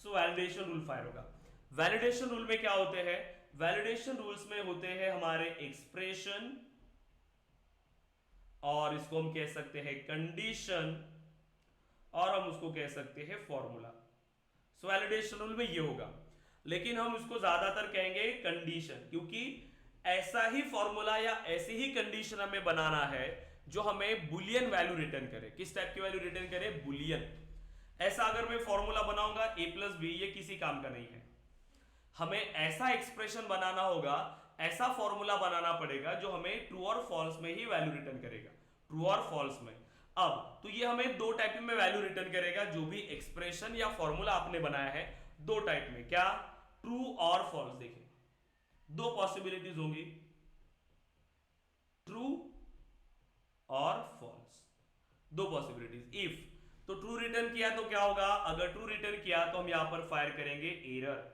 Speaker 1: सो वैलिडेशन रूल फायर होगा। वैलिडेशन रूल में क्या होते हैं, वैलिडेशन रूल्स में होते हैं हमारे एक्सप्रेशन, और इसको हम कह सकते हैं कंडीशन, और हम उसको कह सकते हैं फॉर्मूला। सो वैलिडेशन रूल में ये होगा, लेकिन हम इसको ज्यादातर कहेंगे कंडीशन, क्योंकि ऐसा ही फॉर्मूला या ऐसी ही कंडीशन हमें बनाना है जो हमें बुलियन वैल्यू रिटर्न करे। किस टाइप की वैल्यू रिटर्न करे, बुलियन। ऐसा अगर मैं फॉर्मूला बनाऊंगा a+b, ये किसी काम का नहीं है। हमें ऐसा एक्सप्रेशन बनाना होगा, ऐसा फॉर्मूला बनाना पड़ेगा जो हमें ट्रू और फॉल्स में ही वैल्यू रिटर्न करेगा, ट्रू और फॉल्स में। अब तो ये हमें दो टाइप में वैल्यू रिटर्न करेगा, जो भी एक्सप्रेशन या फॉर्मूला आपने बनाया है, दो टाइप में, क्या, ट्रू और फॉल्स। देखिए दो पॉसिबिलिटीज होंगी, ट्रू और फॉल्स, दो पॉसिबिलिटीज। इफ तो ट्रू रिटर्न किया तो क्या होगा, अगर ट्रू रिटर्न किया तो हम यहां पर फायर करेंगे एरर।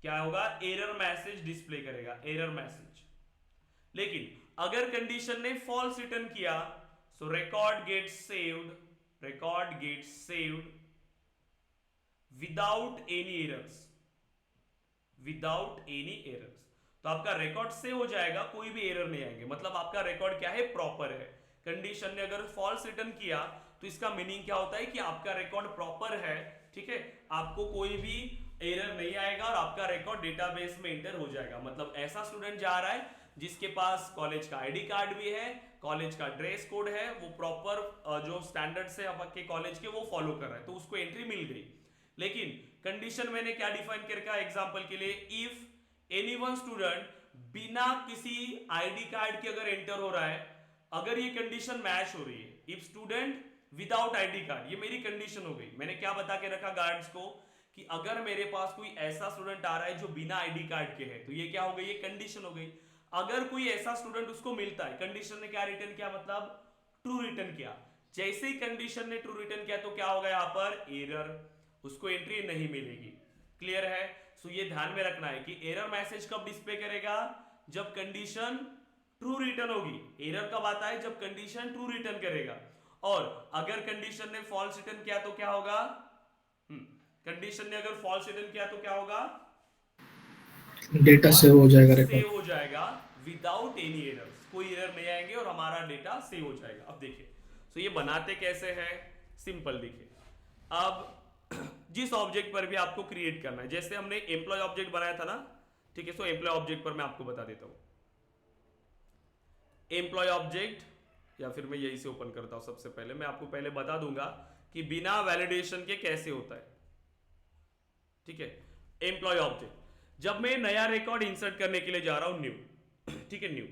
Speaker 1: क्या होगा, एरर मैसेज डिस्प्ले करेगा, एरर मैसेज। लेकिन अगर कंडीशन ने फॉल्स रिटर्न किया, so record gets saved, record gets saved without any errors, without any errors. तो आपका रिकॉर्ड सेव हो जाएगा, कोई भी एरर नहीं आएंगे, मतलब आपका रिकॉर्ड क्या है, प्रॉपर है। कंडीशन ने अगर फॉल्स रिटर्न किया तो इसका मीनिंग क्या होता है कि आपका रिकॉर्ड प्रॉपर है, ठीक है, आपको कोई भी एरर नहीं आएगा और आपका रिकॉर्ड डेटाबेस में एंटर हो जाएगा। मतलब ऐसा स्टूडेंट जा रहा है जिसके पास कॉलेज का आईडी कार्ड भी है, कॉलेज का ड्रेस कोड है, वो प्रॉपर जो स्टैंडर्ड्स है आपके कॉलेज के वो फॉलो कर रहा है, तो उसको एंट्री मिल गई। लेकिन कंडीशन मैंने क्या डिफाइन कर रखा है एग्जांपल के लिए, इफ एनी वन स्टूडेंट बिना किसी आईडी कार्ड के अगर एंटर हो रहा है, अगर ये कंडीशन मैच हो रही है, if student without ID card, ये मेरी कंडीशन हो गई। मैंने क्या बता के रखा गार्ड्स को कि अगर मेरे पास कोई ऐसा स्टूडेंट आ रहा है जो बिना आईडी कार्ड के है, तो ये क्या हो गई, ये कंडीशन हो गई। अगर कोई ऐसा स्टूडेंट उसको मिलता है, कंडीशन ने क्या रिटर्न किया, मतलब ट्रू रिटर्न किया। जैसे ही कंडीशन ने ट्रू रिटर्न किया तो क्या होगा, यहां पर एरर, उसको एंट्री नहीं मिलेगी। क्लियर है? सो ये ध्यान में रखना है कि एरर मैसेज कब डिस्प्ले करेगा, जब कंडीशन ट्रू रिटर्न होगी। एरर कब आता है, जब कंडीशन ट्रू रिटर्न करेगा। और अगर कंडीशन ने फॉल्स रिटर्न किया तो क्या होगा, कंडीशन ने अगर फॉल्स रिटर्न किया तो क्या होगा,
Speaker 4: डेटा सेव हो जाएगा,
Speaker 1: सेव
Speaker 4: रिकॉर्ड
Speaker 1: हो जाएगा विदाउट एनी एरर्स, कोई एरर नहीं आएंगे और हमारा डेटा सेव हो जाएगा। अब देखिए, तो ये बनाते कैसे हैं, सिंपल। देखिए, अब जिस ऑब्जेक्ट पर भी आपको क्रिएट करना है, जैसे हमने एम्प्लॉय ऑब्जेक्ट बनाया था ना, ठीक है, सो एम्प्लॉय ऑब्जेक्ट पर मैं आपको बता देता हूं। एम्प्लॉय ऑब्जेक्ट, या फिर मैं यही से ओपन करता हूं। सबसे पहले मैं आपको पहले बता दूंगा कि बिना वैलिडेशन के कैसे होता है, ठीक है। एम्प्लॉय ऑब्जेक्ट, जब मैं नया रिकॉर्ड इंसर्ट करने के लिए जा रहा हूं, न्यू, ठीक है, न्यू।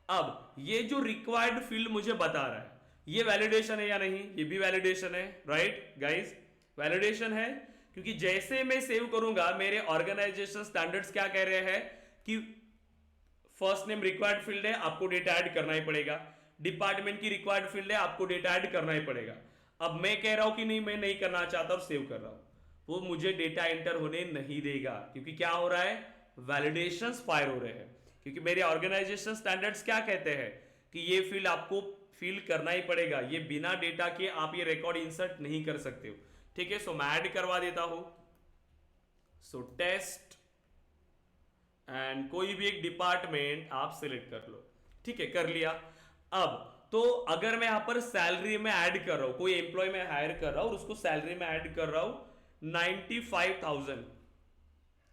Speaker 1: अब ये जो रिक्वायर्ड फील्ड मुझे बता रहा है, ये वैलिडेशन है या नहीं, ये भी वैलिडेशन है, राइट गाइस, वैलिडेशन है। क्योंकि जैसे मैं सेव करूंगा, मेरे ऑर्गेनाइजेशन स्टैंडर्ड्स क्या कह रहे हैं कि फर्स्ट नेम रिक्वायर्ड फील्ड है, आपको डेटा ऐड करना ही पड़ेगा। डिपार्टमेंट की रिक्वायर्ड फील्ड है, आपको डेटा ऐड करना ही पड़ेगा। अब मैं कह रहा हूं कि नहीं, मैं नहीं करना चाहता और सेव कर रहा हूं, वो मुझे डेटा एंटर होने नहीं देगा। क्योंकि क्या हो रहा है, वैलिडेशंस फायर हो रहे हैं। क्योंकि मेरे ऑर्गेनाइजेशन स्टैंडर्ड्स क्या कहते हैं कि ये फील्ड आपको फिल करना ही पड़ेगा, ये बिना डेटा के आप ये रिकॉर्ड इंसर्ट नहीं कर सकते हो, ठीक है। सो मैं ऐड करवा देता हूं, सो टेस्ट, एंड कोई भी एक डिपार्टमेंट आप सिलेक्ट कर लो, ठीक है, कर लिया। अब तो अगर मैं यहां पर सैलरी में ऐड कर रहा हूं, कोई एम्प्लॉय में हायर कर रहा हूं और उसको सैलरी में ऐड कर रहा हूं 95,000,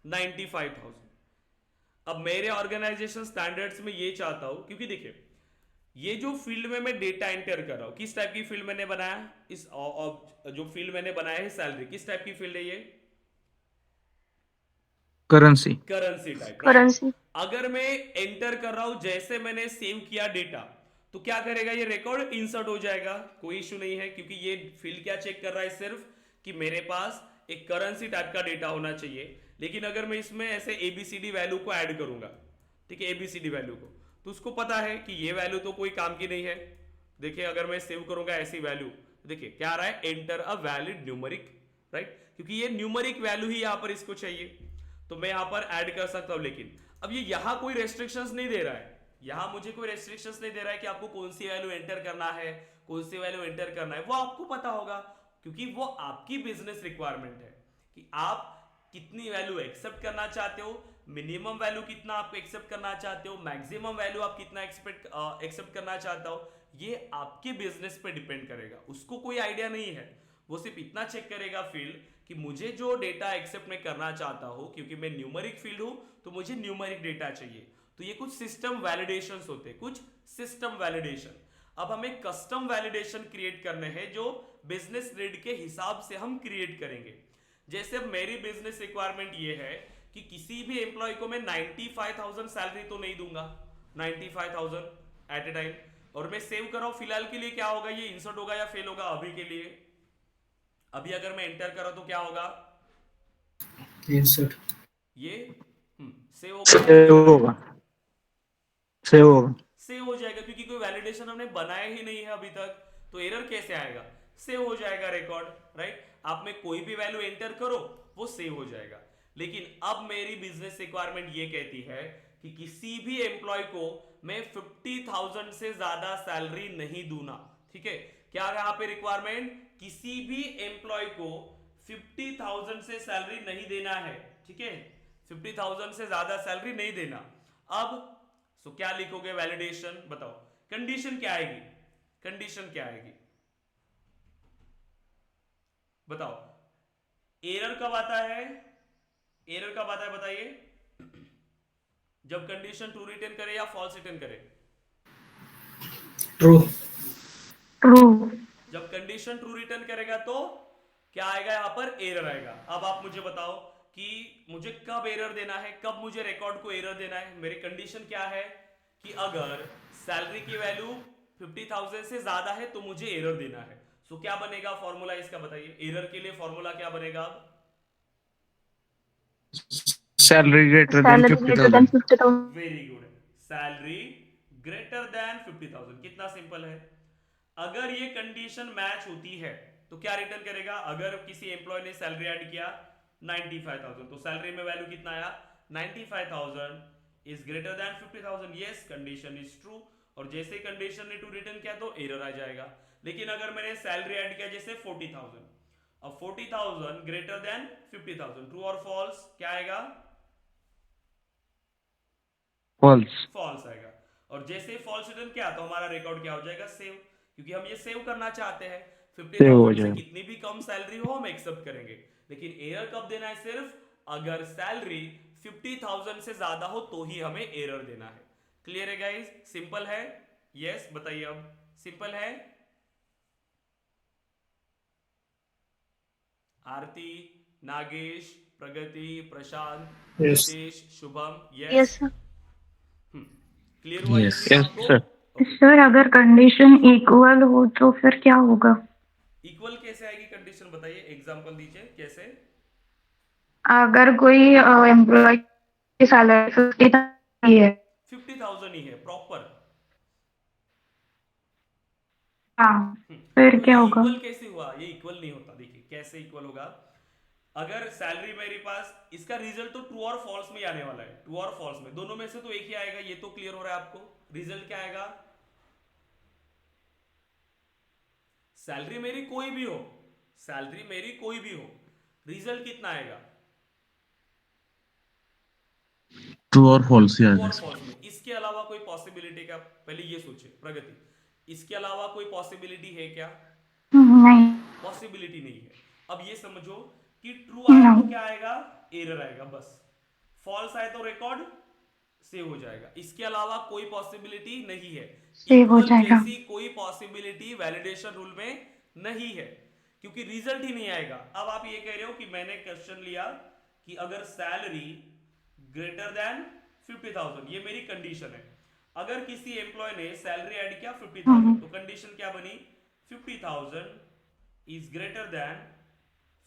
Speaker 1: 95,000। अब मेरे ऑर्गेनाइजेशन स्टैंडर्ड्स में ये चाहता हूं, क्योंकि देखिए ये जो फील्ड में मैं डेटा एंटर कर रहा हूं, किस टाइप की फील्ड मैंने बनाया, इस जो फील्ड मैंने बनाया है सैलरी, किस टाइप की फील्ड है ये,
Speaker 5: करेंसी
Speaker 1: टाइप,
Speaker 6: करेंसी।
Speaker 1: अगर मैं एंटर कर रहा हूं, जैसे मैंने सेव किया डेटा, तो क्या करेगा, ये रिकॉर्ड इंसर्ट हो जाएगा, कोई इशू नहीं है। क्योंकि ये फील्ड क्या चेक कर रहा है, सिर्फ कि मेरे पास एक करेंसी टाइप का डेटा होना चाहिए। लेकिन अगर मैं इसमें ऐसे एबीसीडी वैल्यू को ऐड करूंगा, ठीक है, एबीसीडी वैल्यू को, तो उसको पता है कि ये वैल्यू तो कोई काम की नहीं है। देखिए अगर मैं सेव करूंगा ऐसी वैल्यू, देखिए क्या आ रहा है, enter a valid numeric, right, क्योंकि ये न्यूमेरिक वैल्यू ही यहां पर इसको चाहिए, तो मैं यहां पर ऐड कर सकता हूं। लेकिन अब ये यहां कोई रेस्ट्रिक्शंस नहीं दे रहा है, यहां मुझे कोई रेस्ट्रिक्शंस नहीं दे रहा है कि आपको कौन सी वैल्यू एंटर करना है, कौन सी वैल्यू एंटर करना है, वो आपको पता होगा। क्योंकि वो आपकी बिजनेस रिक्वायरमेंट है कि आप कितनी वैल्यू एक्सेप्ट करना चाहते हो, मिनिमम वैल्यू कितना आप एक्सेप्ट करना चाहते हो, मैक्सिमम वैल्यू आप कितना एक्सेप्ट करना चाहते हो, ये आपके बिजनेस पे डिपेंड करेगा। उसको कोई आइडिया नहीं है, वो सिर्फ इतना चेक करेगा फील्ड कि मुझे जो डेटा एक्सेप्ट मैं करना चाहता हूं, क्योंकि मैं न्यूमेरिक फील्ड हूं तो मुझे न्यूमेरिक डेटा चाहिए। तो ये कुछ सिस्टम वैलिडेशंस होते हैं, कुछ सिस्टम वैलिडेशन। अब हमें कस्टम वैलिडेशन क्रिएट करने हैं जो बिजनेस नीड के हिसाब से हम क्रिएट करेंगे। जैसे अब मेरी बिजनेस रिक्वायरमेंट ये है कि किसी भी एम्प्लॉय को मैं 95,000 सैलरी तो नहीं दूंगा, 95,000 एट ए टाइम, और मैं सेव कर रहा हूं। फिलहाल के लिए क्या होगा, ये इंसर्ट होगा या फेल होगा, अभी के लिए, अभी अगर मैं एंटर करा तो क्या होगा,
Speaker 4: इंसर्ट,
Speaker 1: ये सेव
Speaker 5: होगा,
Speaker 1: सेव हो जाएगा, क्योंकि कोई वैलिडेशन हमने बनाया ही नहीं है अभी तक, तो एरर कैसे आएगा, सेव हो जाएगा रिकॉर्ड, राइट। आप में कोई भी वैल्यू एंटर करो वो सेव हो जाएगा। लेकिन अब मेरी बिजनेस रिक्वायरमेंट ये कहती है कि किसी भी एम्प्लॉय को मैं 50,000 से ज्यादा सैलरी नहीं दूंगा, ठीक है। क्या यहां पे रिक्वायरमेंट, किसी भी एम्प्लॉय को 50,000 से सैलरी नहीं देना है, ठीक है, 50,000 से ज्यादा सैलरी नहीं देना। अब सो क्या लिखोगे वैलिडेशन, बताओ कंडीशन क्या आएगी, कंडीशन क्या आएगी बताओ। एरर कब आता है, एरर कब आता है बताइए, जब कंडीशन ट्रू रिटर्न करे या फॉल्स रिटर्न करे।
Speaker 4: ट्रू।
Speaker 2: ट्रू।
Speaker 1: जब कंडीशन ट्रू रिटर्न करेगा तो क्या आएगा, यहां पर एरर आएगा। अब आप मुझे बताओ कि मुझे कब एरर देना है, कब मुझे रिकॉर्ड को एरर देना है। मेरी कंडीशन क्या है कि अगर सैलरी की वैल्यू 50,000 से ज्यादा है तो मुझे एरर देना है। सो क्या बनेगा फॉर्मूला इसका बताइए, एरर के लिए फॉर्मूला क्या बनेगा। अब
Speaker 5: Salary greater than
Speaker 2: salary greater then
Speaker 5: 50,000.
Speaker 2: 50,000।
Speaker 1: Very good, salary greater then 50,000। कितना सिंपल है। अगर ये कंडीशन मैच होती है तो क्या रिटर्न करेगा, अगर किसी एम्प्लॉय ने सैलरी ऐड किया 95,000 तो सैलरी में वैल्यू कितना आया 95,000 is greater than 50,000। Yes condition is true. और जैसे कंडीशन ने ट्रू रिटर्न किया तो एरर आ जाएगा। लेकिन अगर मैंने सैलरी ऐड किया जैसे 40,000, अब 40,000 ग्रेटर देन 50,000, ट्रू और फॉल्स क्या आएगा,
Speaker 5: False.
Speaker 1: फॉल्स आएगा। और जैसे फॉल्स रिटर्न किया तो हमारा रिकॉर्ड क्या हो जाएगा, सेव, क्योंकि हम ये सेव करना चाहते हैं।
Speaker 5: सेव हो
Speaker 1: 50,000 से
Speaker 5: जाएगा।
Speaker 1: कितनी भी कम सैलरी हो हम एक्सेप्ट करेंगे। लेकिन एरर कब देना है, सिर्फ अगर सैलरी 50,000 से ज्यादा हो तो ही हमें एरर देना है। क्लियर है गाइस, सिंपल है। यस बताइए, अब सिंपल है। आरती, नागेश, प्रगति, प्रशांत,
Speaker 4: Yes.
Speaker 1: Nitesh, Shubham,
Speaker 2: yes
Speaker 1: yes
Speaker 2: sir.
Speaker 1: Clear हुआ
Speaker 3: Yes.
Speaker 1: ये
Speaker 5: Yes,
Speaker 1: आपको।
Speaker 5: sir.
Speaker 2: सर अगर कंडीशन इक्वल हो तो फिर क्या होगा?
Speaker 1: इक्वल कैसे आएगी कंडीशन बताइए, एग्जांपल दीजिए कैसे।
Speaker 2: अगर कोई एम्प्लॉय की सैलरी 50,000 है।
Speaker 1: 50,000 ही है प्रॉपर।
Speaker 2: हाँ, फिर
Speaker 1: तो
Speaker 2: क्या
Speaker 1: ये
Speaker 2: होगा?
Speaker 1: इक्वल कैसे हुआ, ये इक्वल नहीं होता। देखिए कैसे इक्वल होगा, अगर सैलरी मेरे पास, इसका रिजल्ट तो ट्रू और फॉल्स में ही आने वाला है। ट्रू और फॉल्स में दोनों में से तो एक ही आएगा, ये तो क्लियर हो रहा है आपको। रिजल्ट क्या आएगा, सैलरी मेरी कोई भी हो, सैलरी मेरी कोई भी हो, रिजल्ट कितना आएगा,
Speaker 3: ट्रू और फॉल्स ही
Speaker 1: ट्रू
Speaker 3: आएगा
Speaker 1: और
Speaker 3: इसमें।
Speaker 1: फॉल्स में। इसके अलावा कोई पॉसिबिलिटी क्या, पहले ये सोचिए प्रगति, इसके अलावा कोई पॉसिबिलिटी है क्या,
Speaker 2: नहीं।
Speaker 1: पॉसिबिलिटी नहीं है। अब ये समझो कि ट्रू आया तो
Speaker 2: No.
Speaker 1: क्या आएगा, एरर आएगा बस। फॉल्स आए तो रिकॉर्ड सेव हो जाएगा। इसके अलावा कोई पॉसिबिलिटी नहीं है।
Speaker 2: सेव हो
Speaker 1: इक्वल
Speaker 2: जाएगा।
Speaker 1: जैसी कोई पॉसिबिलिटी वैलिडेशन रूल में नहीं है, क्योंकि रिजल्ट ही नहीं आएगा। अब आप ये कह रहे हो कि मैंने क्वेश्चन लिया कि अगर सैलरी ग्रेटर देन 50,000, ये मेरी कंडीशन है। अगर किसी एम्प्लॉय ने सैलरी ऐड किया 50,000 तो कंडीशन क्या बनी, 50,000 इज ग्रेटर देन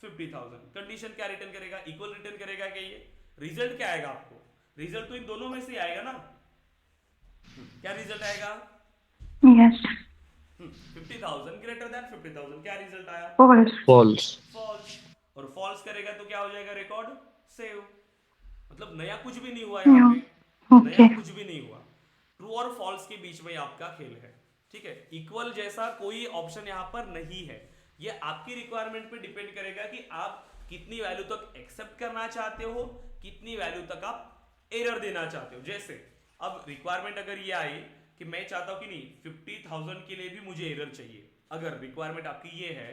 Speaker 1: 50,000। कंडीशन क्या रिटर्न करेगा, इक्वल रिटर्न करेगा क्या ये। रिजल्ट क्या आएगा आपको, रिजल्ट तो इन दोनों में से आएगा ना। क्या रिजल्ट आएगा,
Speaker 2: यस।
Speaker 1: 50,000 ग्रेटर देन 50,000, क्या रिजल्ट आया,
Speaker 2: फॉल्स।
Speaker 5: False.
Speaker 1: फॉल्स। और फॉल्स करेगा तो क्या हो जाएगा, रिकॉर्ड सेव। मतलब नया कुछ भी नहीं हुआ यहाँ पे,
Speaker 2: ओके।
Speaker 1: नया कुछ भी नहीं हुआ। ट्रू और फॉल्स के बीच में आपका खेल है, ठीक है। इक्वल जैसा कोई ऑप्शन यहाँ पर नहीं है। ये आपकी रिक्वायरमेंट पे डिपेंड करेगा कि आप कितनी वैल्यू तक एक्सेप्ट करना चाहते हो, कितनी वैल्यू तक आप एरर देना चाहते हो। जैसे अब रिक्वायरमेंट अगर ये आई कि मैं चाहता हूं कि नहीं 50,000 के लिए भी मुझे एरर चाहिए, अगर रिक्वायरमेंट आपकी ये है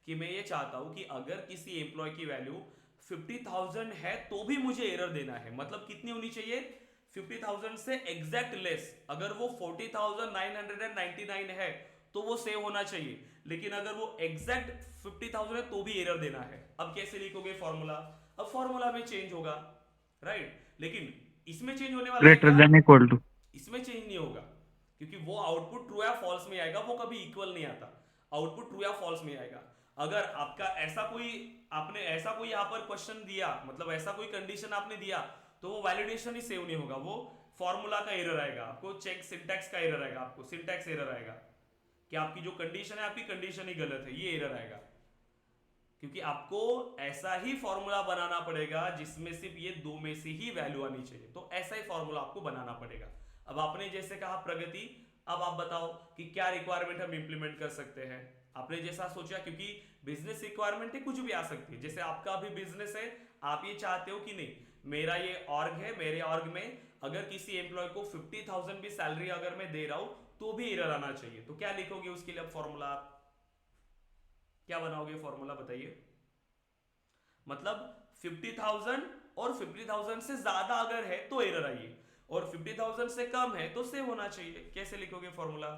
Speaker 1: कि मैं ये चाहता हूं कि अगर किसी एम्प्लॉय की वैल्यू 50,000 है तो भी मुझे एरर देना है, मतलब कितनी होनी चाहिए 50,000 से एग्जैक्ट लेस। अगर वो 40,999 है तो वो सेव होना चाहिए, लेकिन अगर वो एग्जैक्ट 50,000 है तो भी एरर देना है। अब कैसे लिखोगे फॉर्मूला, अब फॉर्मूला में चेंज होगा, राइट। लेकिन इसमें चेंज होने वाला है
Speaker 5: Greater
Speaker 1: क्या?
Speaker 5: than equal to.
Speaker 1: इसमें चेंज नहीं होगा, क्योंकि वो आउटपुट ट्रू या फॉल्स में आएगा, वो कभी इक्वल नहीं आता। आउटपुट ट्रू या फॉल्स में आएगा। अगर आपका ऐसा कोई, आपने ऐसा कोई यहाँ पर क्वेश्चन दिया, मतलब ऐसा कोई कंडीशन आपने दिया, तो वो वैलिडेशन ही सेव नहीं होगा, वो फॉर्मूला का एरर आएगा आपको, चेक सिंटैक्स का एरर आएगा आपको, सिंटैक्स एरर आएगा कि आपकी जो कंडीशन है आपकी कंडीशन ही गलत है, ये एरर आएगा। क्योंकि आपको ऐसा ही फॉर्मूला बनाना पड़ेगा जिसमें सिर्फ ये दो में से ही वैल्यू आनी चाहिए, तो ऐसा ही फॉर्मूला आपको बनाना पड़ेगा। अब आपने जैसे कहा प्रगति, अब आप बताओ कि क्या रिक्वायरमेंट हम इंप्लीमेंट कर सकते हैं। आपने जैसा सोचा, क्योंकि बिजनेस रिक्वायरमेंट है, कुछ भी आ सकती है। जैसे आपका भी बिजनेस है, आप ये चाहते हो कि नहीं मेरा ये ऑर्ग है, मेरे ऑर्ग में अगर किसी एम्प्लॉय को 50,000 भी सैलरी अगर मैं दे रहा हूं तो भी एरर आना चाहिए। तो क्या लिखोगे उसके लिए? अब फॉर्मूला क्या बनाओगे? फॉर्मूला बताइए। मतलब 50,000 और 50,000 से ज्यादा अगर है तो एरर आइए, और 50,000 से कम है तो सेव होना चाहिए। कैसे लिखोगे फॉर्मूला?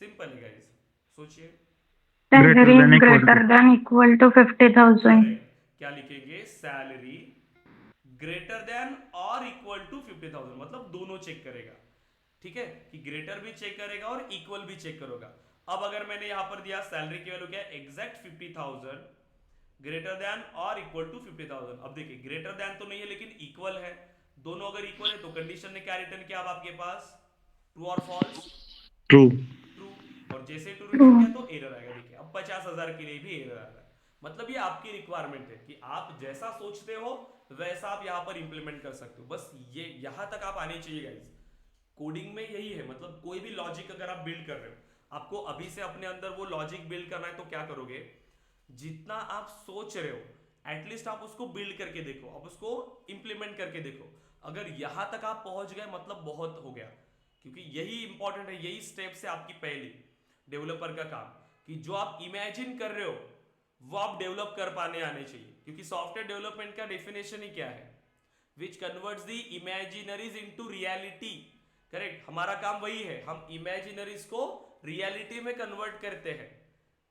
Speaker 1: सिंपल है गाइस, सोचिए।
Speaker 2: Salary greater than equal to 50,000।
Speaker 1: क्या लिखेंगे? सैलरी ग्रेटर देन और इक्वल टू 50,000, मतलब दोनों चेक करेगा, ठीक है, कि ग्रेटर भी चेक करेगा और इक्वल भी चेक करेगा। अब अगर मैंने यहां पर दिया सैलरी की वैल्यू क्या है? एग्जैक्ट 50,000 ग्रेटर देन और इक्वल टू 50,000। अब देखिए ग्रेटर देन तो नहीं है लेकिन इक्वल है, दोनों अगर इक्वल है तो कंडीशन ने क्या रिटर्न किया अब आपके पास? ट्रू और फॉल्स?
Speaker 5: ट्रू।
Speaker 1: ट्रू। और जैसे ट्रू रिटर्न किया तो एरर आएगा। देखिए अब 50,000 के लिए भी एरर आ रहा है। मतलब ये आपकी रिक्वायरमेंट है कि आप जैसा सोचते हो वैसा आप यहाँ पर इंप्लीमेंट कर सकते हो। बस ये यहां तक आप आने चाहिए गाइस। कोडिंग में यही है, मतलब कोई भी लॉजिक अगर आप बिल्ड कर रहे हो, आपको अभी से अपने अंदर वो लॉजिक बिल्ड करना है, तो क्या करोगे? जितना आप सोच रहे हो एटलीस्ट आप उसको बिल्ड करके देखो, आप उसको इंप्लीमेंट करके देखो। अगर यहां तक आप पहुंच गए मतलब बहुत हो गया, क्योंकि यही इंपॉर्टेंट है, यही स्टेप से आपकी पहली डेवलपर का काम, कि जो आप इमेजिन कर रहे हो वो आप डेवलप कर पाने आने चाहिए। क्योंकि सॉफ्टवेयर डेवलपमेंट का डेफिनेशन ही क्या है? Which converts the imaginaries into reality. Correct, हमारा काम वही है, हम इमेजिनरीज को रियलिटी में कन्वर्ट करते हैं,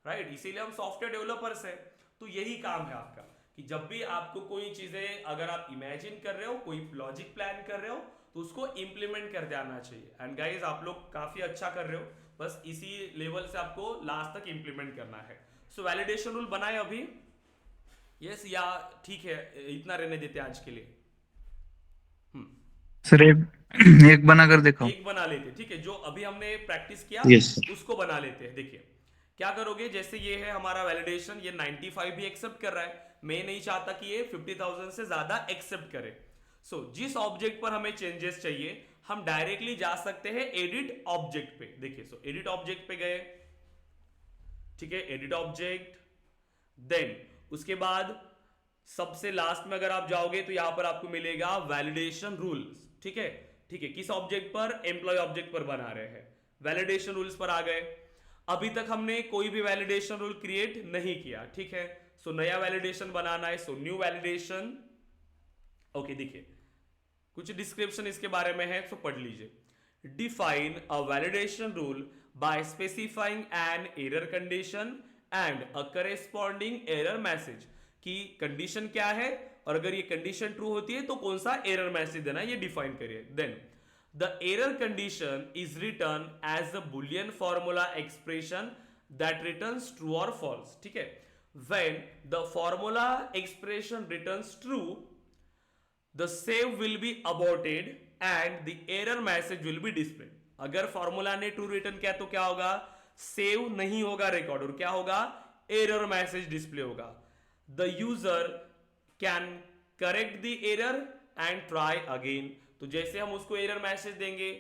Speaker 1: राइट? इसीलिए हम सॉफ्टवेयर डेवलपर्स हैं। तो यही काम है आपका, कि जब भी आपको कोई चीजें अगर आप इमेजिन कर रहे हो, कोई लॉजिक प्लान कर रहे हो, तो उसको इंप्लीमेंट करते आना चाहिए। एंड गाइज आप लोग काफी अच्छा कर रहे हो, बस इसी लेवल से आपको लास्ट तक इंप्लीमेंट करना है। सो वैलिडेशन रूल बनाए अभी? यस या ठीक है, इतना रहने देते आज के लिए।
Speaker 5: सर एक बना कर देखो।
Speaker 1: एक बना लेते, ठीक है, जो अभी हमने प्रैक्टिस किया
Speaker 3: Yes.
Speaker 1: उसको बना लेते हैं। देखिए क्या करोगे, जैसे ये है हमारा वैलिडेशन, ये 95 भी एक्सेप्ट कर रहा है, मैं नहीं चाहता कि ये 50,000 से ज्यादा एक्सेप्ट करे। सो जिस ऑब्जेक्ट पर हमें चेंजेस चाहिए हम डायरेक्टली जा सकते हैं एडिट ऑब्जेक्ट पे। देखिए सो एडिट ऑब्जेक्ट पे गए, ठीक है, एडिट ऑब्जेक्ट, देन उसके बाद सबसे लास्ट में अगर आप जाओगे तो यहां पर आपको मिलेगा वैलिडेशन रूल्स, ठीक है, ठीक है, किस ऑब्जेक्ट पर? एम्प्लॉय ऑब्जेक्ट पर बना रहे हैं, वैलिडेशन रूल्स पर आ गए। अभी तक हमने कोई भी वैलिडेशन रूल क्रिएट नहीं किया, ठीक है, सो नया वैलिडेशन बनाना है, सो न्यू वैलिडेशन। ओके, देखिए कुछ डिस्क्रिप्शन इसके बारे में है, तो पढ़ लीजिए। Define a validation rule by specifying an error condition and a corresponding error message, कि कंडीशन क्या है और अगर ये कंडीशन ट्रू होती है तो कौन सा एरर मैसेज देना है ये डिफाइन करिए। Then the error condition is return as the boolean formula expression that returns true और फॉल्स, ठीक है। When the formula expression returns true the save will be aborted and the error message will be displayed। अगर formula ने true return किया तो क्या होगा? Save नहीं होगा रिकॉर्ड, और क्या होगा? एरर मैसेज डिस्प्ले होगा। The user can correct the error and try again. तो जैसे हम उसको एरर मैसेज देंगे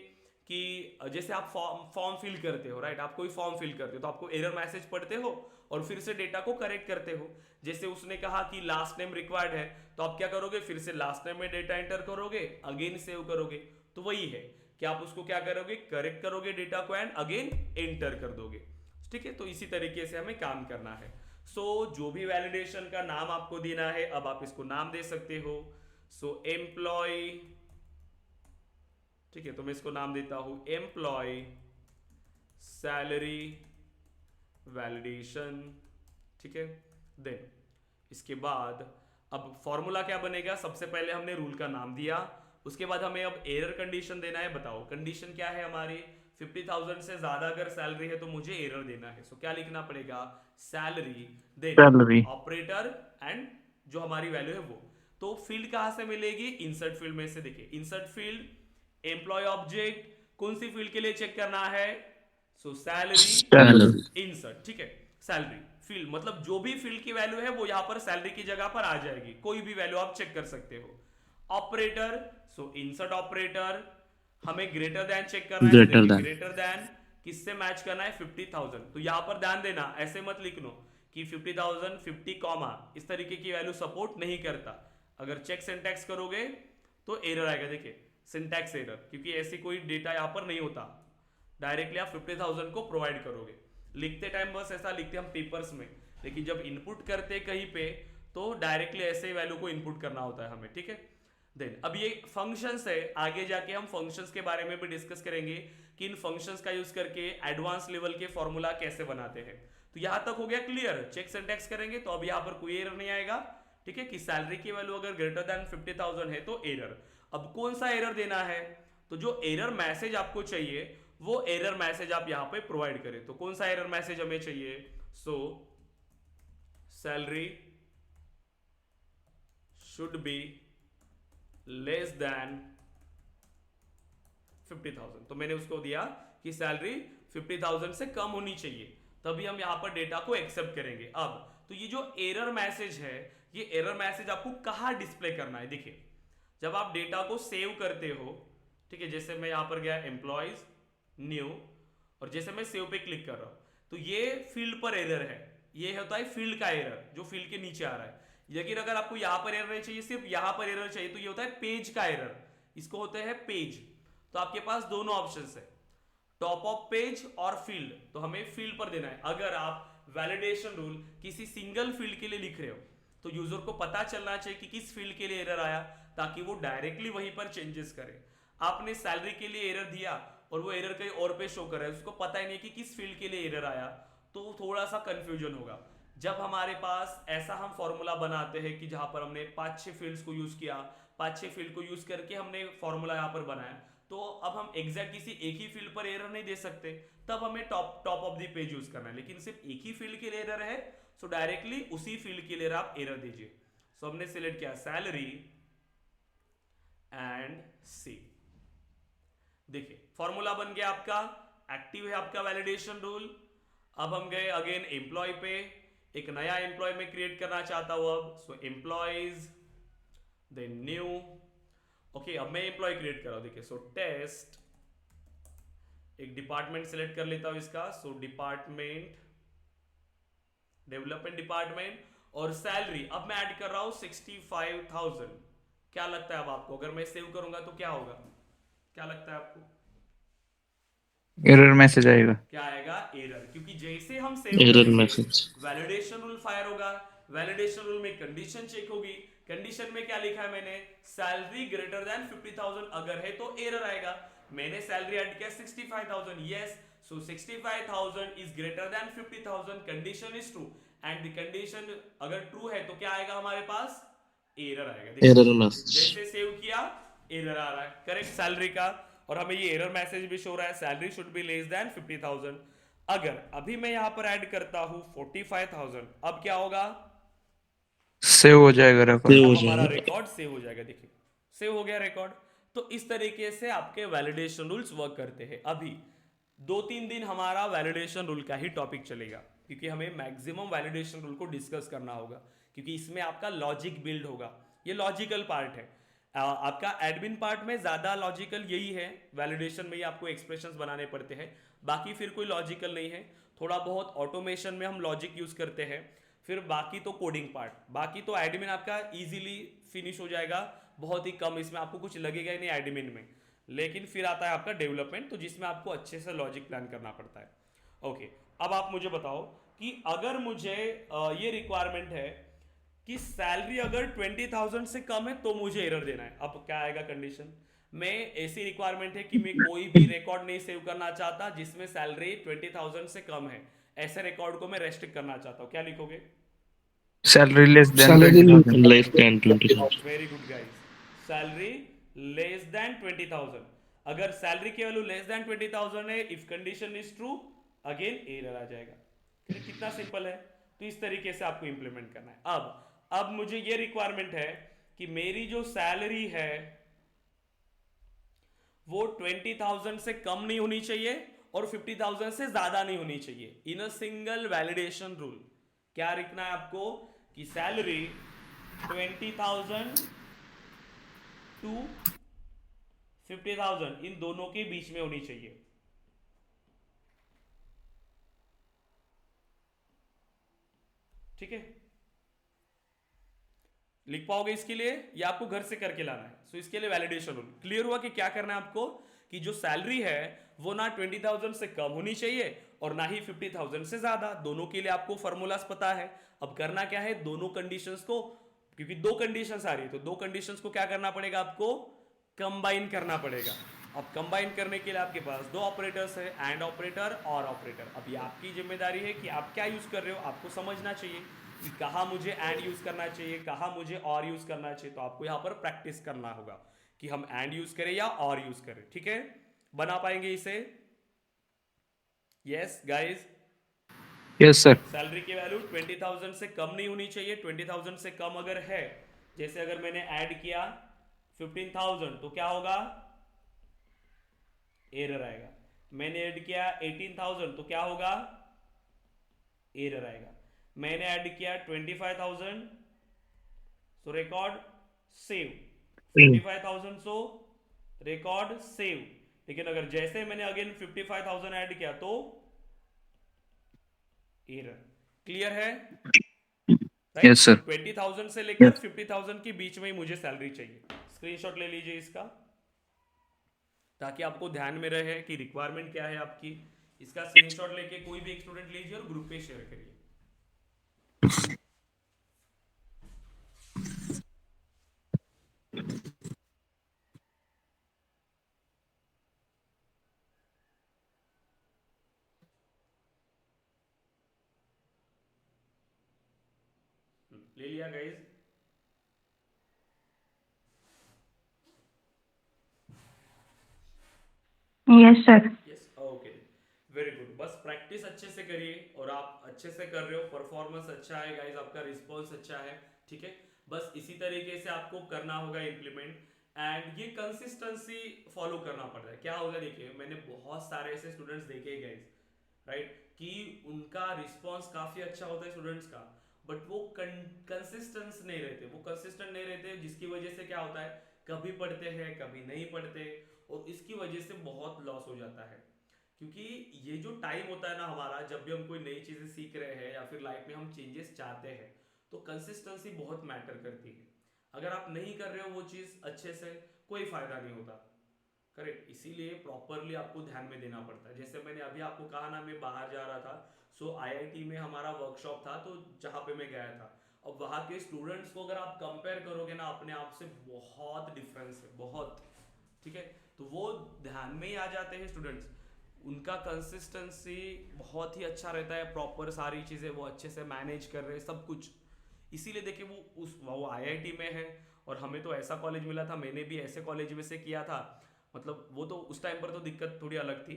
Speaker 1: कि जैसे आप फॉर्म फिल करते हो, राइट, आप कोई फॉर्म फिल करते हो तो आपको एरर मैसेज पढ़ते हो और फिर से डेटा को करेक्ट करते हो। जैसे उसने कहा कि लास्ट नेम रिक्वायर्ड है तो आप क्या करोगे? फिर से लास्ट नेम में डेटा एंटर करोगे, अगेन सेव करोगे। तो वही है कि आप उसको क्या करोगे? करेक्ट करोगे डेटा को एंड अगेन एंटर कर दोगे, ठीक है। तो इसी तरीके से हमें काम करना है। सो जो भी वैलिडेशन का नाम आपको देना है, अब आप इसको नाम दे सकते हो। सो एम्प्लॉय, ठीक है, तो मैं इसको नाम देता हूं एम्प्लॉय सैलरी वैलिडेशन, ठीक है। देन इसके बाद अब फॉर्मूला क्या बनेगा? सबसे पहले हमने रूल का नाम दिया, उसके बाद हमें अब एरर कंडीशन देना है। बताओ कंडीशन क्या है हमारी? 50,000 से ज्यादा अगर सैलरी है तो मुझे एरर देना है। सो क्या लिखना पड़ेगा? सैलरी, देन ऑपरेटर एंड जो हमारी वैल्यू है वो। तो फील्ड कहां से मिलेगी? इंसर्ट फील्ड में से। देखिए इंसर्ट फील्ड, एम्प्लॉय ऑब्जेक्ट, कौन सी फील्ड के लिए चेक करना है? सो सैलरी, इंसर्ट, ठीक है, सैलरी फील्ड, मतलब जो भी फील्ड की वैल्यू है वो यहां पर सैलरी की जगह पर आ जाएगी, कोई भी वैल्यू आप चेक कर सकते हो। ऑपरेटर, सो इंसर्ट ऑपरेटर, हमें ग्रेटर देन चेक करना है, ग्रेटर देन किससे मैच करना है? 50,000। तो यहां पर ध्यान देना, ऐसे मत लिख लो कि 50,000 50 कॉमा इस तरीके की वैल्यू सपोर्ट नहीं करता। अगर चेक सिंटैक्स करोगे तो एरर आएगा। देखिए सिंटैक्स एरर, क्योंकि ऐसी कोई डेटा यहाँ पर नहीं होता। डायरेक्टली आप 50,000 को प्रोवाइड करोगे। लिखते टाइम बस ऐसा लिखते हम पेपर्स में, लेकिन जब इनपुट करते कहीं पे तो डायरेक्टली ऐसे वैल्यू को इनपुट करना होता है हमें, ठीक है। देन अब ये फंक्शंस है, आगे जाके हम फंक्शंस के बारे में भी डिस्कस करेंगे कि इन फंक्शंस का यूज करके एडवांस लेवल के फॉर्मूला कैसे बनाते हैं। तो यहां तक हो गया क्लियर। चेक सिंटैक्स करेंगे तो अब यहां पर कोई एरर नहीं आएगा, ठीक है, कि सैलरी की वैल्यू अगर ग्रेटर देन 50,000 है तो एरर। अब कौन सा एरर देना है, तो जो एरर मैसेज आपको चाहिए वो एरर मैसेज आप यहां पे प्रोवाइड करें। तो कौन सा एरर मैसेज हमें चाहिए, सो salary should be less than 50,000। तो मैंने उसको दिया कि सैलरी 50,000 से कम होनी चाहिए, तभी हम यहां पर डेटा को एक्सेप्ट करेंगे। अब तो ये जो एरर मैसेज है, ये एरर मैसेज आपको कहां डिस्प्ले करना है। देखिए जब आप डेटा को सेव करते हो, ठीक है, जैसे मैं यहां पर गया एम्प्लॉयज न्यू, और जैसे मैं सेव पे क्लिक कर रहा हूं तो ये फील्ड पर एरर है, ये होता है फील्ड का एरर जो फील्ड के नीचे आ रहा है। लेकिन अगर आपको यहां पर एरर नहीं चाहिए, सिर्फ यहां पर एरर चाहिए, तो ये होता है पेज का एरर, इसको होता है पेज। तो आपके पास दोनों ऑप्शंस है, टॉप ऑफ पेज और फील्ड। तो हमें फील्ड पर देना है। अगर आप वैलिडेशन रूल किसी सिंगल फील्ड के लिए लिख रहे हो तो यूजर को पता चलना चाहिए कि किस फील्ड के लिए एरर आया, ताकि वो डायरेक्टली वहीं पर चेंजेस करे। आपने सैलरी के लिए एरर दिया और वो एरर कहीं और पे शो कर रहा है, उसको पता ही नहीं कि किस फील्ड के लिए एरर आया, तो थोड़ा सा कंफ्यूजन होगा। जब हमारे पास ऐसा हम फॉर्मूला बनाते हैं कि जहां पर हमने 5-6 फील्ड्स को यूज किया, 5-6 फील्ड को यूज करके हमने फॉर्मूला यहां पर बनाया, तो अब हम एग्जैक्ट किसी एक ही फील्ड पर एरर नहीं दे सकते, तब हमें top of the page use करना है। लेकिन सिर्फ एक ही फील्ड के लिए एरर है, सो डायरेक्टली उसी फील्ड के लिए आप एरर दीजिए। सो हमने सिलेक्ट किया सैलरी एंड सी। देखिए फॉर्मूला बन गया आपका, एक्टिव है आपका वैलिडेशन रूल। अब हम गए अगेन एम्प्लॉय पे, एक नया एम्प्लॉय में क्रिएट करना चाहता हूं अब, सो एम्प्लॉयज देन न्यू। ओके अब मैं एम्प्लॉय क्रिएट कर रहा हूं। देखिए सो टेस्ट, एक डिपार्टमेंट सिलेक्ट कर लेता हूं इसका, सो डिपार्टमेंट डेवलपमेंट डिपार्टमेंट, और सैलरी अब मैं ऐड कर रहा हूं 65,000। क्या लगता है अब आपको, अगर मैं सेव करूंगा तो क्या होगा, क्या लगता है आपको,
Speaker 5: एरर मैसेज आएगा।
Speaker 1: क्या आएगा, एरर, क्योंकि जैसे हम सेव
Speaker 3: एरर
Speaker 1: करेंगे
Speaker 3: मैसेज।
Speaker 1: वैलिडेशन रूल फायर होगा, वैलिडेशन रूल में कंडीशन चेक होगी। कंडीशन में क्या लिखा है मैंने, सैलरी ग्रेटर देन 50,000 अगर है तो एरर आएगा। मैंने सैलरी ऐड किया 65,000, yes, so 65,000 is greater than 50,000, condition is true, and the condition अगर ट्रू है तो क्या आएगा हमारे पास, एरर आएगा।
Speaker 3: Error message.
Speaker 1: जैसे सेव किया एरर आ रहा है, करेक्ट सैलरी का, और हमें ये एरर मैसेज भी शो हो रहा है, salary should be less than 50,000। अगर अभी मैं यहां पर ऐड करता हूं 45,000, अब क्या होगा,
Speaker 5: सेव हो जाएगा रिकॉर्ड।
Speaker 3: सेव हो
Speaker 1: हमारा
Speaker 3: जाएगा।
Speaker 1: रिकॉर्ड सेव हो जाएगा। देखिए सेव हो गया रिकॉर्ड। तो इस तरीके से आपके वैलिडेशन रूल्स वर्क करते हैं। अभी 2-3 दिन हमारा वैलिडेशन रूल का ही टॉपिक चलेगा, क्योंकि हमें मैक्सिमम वैलिडेशन रूल को डिस्कस करना होगा, क्योंकि इसमें आपका लॉजिक बिल्ड होगा। ये लॉजिकल पार्ट है। आपका एडमिन पार्ट में ज्यादा लॉजिकल यही है, वैलिडेशन में ही आपको एक्सप्रेशंस बनाने पड़ते हैं, बाकी फिर कोई लॉजिकल नहीं है। थोड़ा बहुत ऑटोमेशन में हम लॉजिक यूज करते हैं, फिर बाकी तो कोडिंग पार्ट, बाकी तो एडमिन आपका इजीली फिनिश हो जाएगा, बहुत ही कम, इसमें आपको कुछ लगेगा ही नहीं एडमिन में। लेकिन फिर आता है आपका डेवलपमेंट, तो जिसमें आपको अच्छे से लॉजिक प्लान करना पड़ता है। ओके अब आप मुझे बताओ कि अगर मुझे ये रिक्वायरमेंट है कि सैलरी अगर 20,000 से कम है तो मुझे एरर देना है, अब क्या आएगा कंडीशन, मैं ऐसी रिक्वायरमेंट है कि मैं कोई भी रिकॉर्ड नहीं सेव करना चाहता जिसमें सैलरी 20,000 से कम है, ऐसे रिकॉर्ड को मैं रेस्ट्रिक्ट करना चाहता हूं, क्या लिखोगे,
Speaker 5: salary less than
Speaker 4: Salary
Speaker 5: 20,000।
Speaker 3: Less than 20,000।
Speaker 1: Very good guys, salary less than 20,000। अगर सैलरी की वैल्यू लेस देन 20,000 है, if condition is true, again error आ जाएगा। कितना सिंपल है। तो इस तरीके से आपको इंप्लीमेंट करना है। अब मुझे ये रिक्वायरमेंट है कि मेरी जो सैलरी है वो 20,000 से कम नहीं होनी चाहिए और 50,000 से ज्यादा नहीं होनी चाहिए। इन अ सिंगल वैलिडेशन रूल क्या लिखना है आपको कि सैलरी 20,000 टू 50,000 इन दोनों के बीच में होनी चाहिए। ठीक है, लिख पाओगे इसके लिए या आपको घर से करके लाना है? सो इसके लिए वैलिडेशन रूल क्लियर हुआ कि क्या करना है आपको, कि जो सैलरी है वो ना 20,000 से कम होनी चाहिए और ना ही 50,000 से ज्यादा। दोनों के लिए आपको फॉर्मूलाज पता है। अब करना क्या है, दोनों कंडीशंस को, क्योंकि दो कंडीशंस आ रही है तो दो कंडीशंस को क्या करना पड़ेगा आपको, कंबाइन करना पड़ेगा। अब कंबाइन करने के लिए आपके पास दो ऑपरेटर्स है, एंड ऑपरेटर और ऑपरेटर। अब ये आपकी जिम्मेदारी है कि आप क्या यूज कर रहे हो, आपको समझना चाहिए कि कहाँ मुझे एंड यूज करना चाहिए, कहाँ मुझे और यूज करना चाहिए। तो आपको यहाँ पर प्रैक्टिस करना होगा कि हम एंड यूज करें या और यूज करें। ठीक है, बना पाएंगे इसे? Yes guys,
Speaker 5: yes sir.
Speaker 1: Salary की वैल्यू 20,000 से कम नहीं होनी चाहिए। 20,000 से कम अगर है, जैसे अगर मैंने ऐड किया 15,000 तो क्या होगा, एरर आएगा। मैंने ऐड किया 18,000 तो क्या होगा, एरर आएगा। मैंने ऐड किया 25,000 सो रिकॉर्ड सेव, 25,000 सो रिकॉर्ड सेव। लेकिन अगर जैसे मैंने अगेन 55,000 ऐड किया तो एरर। क्लियर है?
Speaker 5: Yes sir.
Speaker 1: 20,000 से लेकर 50,000 के बीच में ही मुझे सैलरी चाहिए। स्क्रीनशॉट ले लीजिए इसका, ताकि आपको ध्यान में रहे कि रिक्वायरमेंट क्या है आपकी। इसका स्क्रीनशॉट लेके कोई भी एक स्टूडेंट लीजिए और ग्रुप पे शेयर करिए। ले लिया guys?
Speaker 2: Yes sir.
Speaker 1: Yes, okay, very good. बस प्रैक्टिस अच्छे से करिए और आप अच्छे से कर रहे हो, परफॉर्मेंस अच्छा है गाइज, आपका रिस्पॉन्स अच्छा है। ठीक है, बस इसी तरीके से आपको करना होगा इम्प्लीमेंट, एंड ये कंसिस्टेंसी फॉलो करना पड़ता है। क्या होगा, देखिए मैंने बहुत सारे ऐसे स्टूडेंट्स देखे गाइज, राइट, कि उनका रिस्पॉन्स काफी अच्छा होता है स्टूडेंट्स का, बट वो कंसिस्टेंस नहीं रहते, वो कंसिस्टेंट नहीं रहते, जिसकी वजह से क्या होता है, कभी पढ़ते हैं कभी नहीं पढ़ते, और इसकी वजह से बहुत लॉस हो जाता है। क्योंकि ये जो टाइम होता है ना हमारा, जब भी हम कोई नई चीजें सीख रहे हैं या फिर लाइफ में हम चेंजेस चाहते हैं, तो कंसिस्टेंसी बहुत मैटर करती है। अगर आप नहीं कर रहे हो वो चीज अच्छे से, कोई फायदा नहीं होता। करेक्ट, इसीलिए प्रॉपरली आपको ध्यान में देना पड़ता है। जैसे मैंने अभी आपको कहा ना, मैं बाहर जा रहा था, सो आईआईटी में हमारा वर्कशॉप था, तो जहाँ पे मैं गया था, अब वहाँ के स्टूडेंट्स को अगर आप कंपेयर करोगे ना अपने आप से, बहुत डिफरेंस है, बहुत। ठीक है, तो वो ध्यान में ही आ जाते हैं स्टूडेंट्स। उनका कंसिस्टेंसी बहुत ही अच्छा रहता है, प्रॉपर सारी चीज़ें वो अच्छे से मैनेज कर रहे हैं सब कुछ। इसीलिए देखिए वो आईआईटी में है, और हमें तो ऐसा कॉलेज मिला था, मैंने भी ऐसे कॉलेज में से किया था। मतलब वो तो उस टाइम पर तो दिक्कत थोड़ी अलग थी।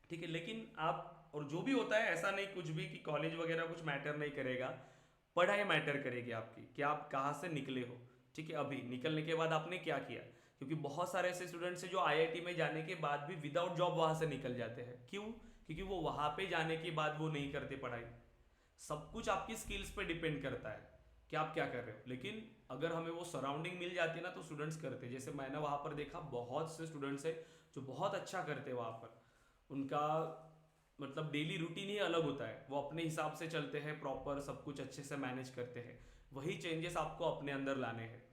Speaker 1: ठीक है, लेकिन आप, और जो भी होता है ऐसा नहीं कुछ भी कि कॉलेज वगैरह कुछ मैटर नहीं करेगा, पढ़ाई मैटर करेगी आपकी, कि आप कहाँ से निकले हो। ठीक है, अभी निकलने के बाद आपने क्या किया, क्योंकि बहुत सारे ऐसे स्टूडेंट्स हैं जो आईआईटी में जाने के बाद भी विदाउट जॉब वहां से निकल जाते हैं। क्यों? क्योंकि वो वहां पे जाने के बाद वो नहीं करते पढ़ाई। सब कुछ आपकी स्किल्स पे डिपेंड करता है कि आप क्या कर रहे हो। लेकिन अगर हमें वो सराउंडिंग मिल जाती है ना, तो स्टूडेंट्स करते हैं। जैसे मैंने वहां पर देखा, बहुत से स्टूडेंट्स है जो बहुत अच्छा करते हैं वहां पर। उनका मतलब डेली रूटीन ही अलग होता है, वो अपने हिसाब से चलते हैं, प्रॉपर सब कुछ अच्छे से मैनेज करते हैं। वही चेंजेस आपको अपने अंदर लाने हैं।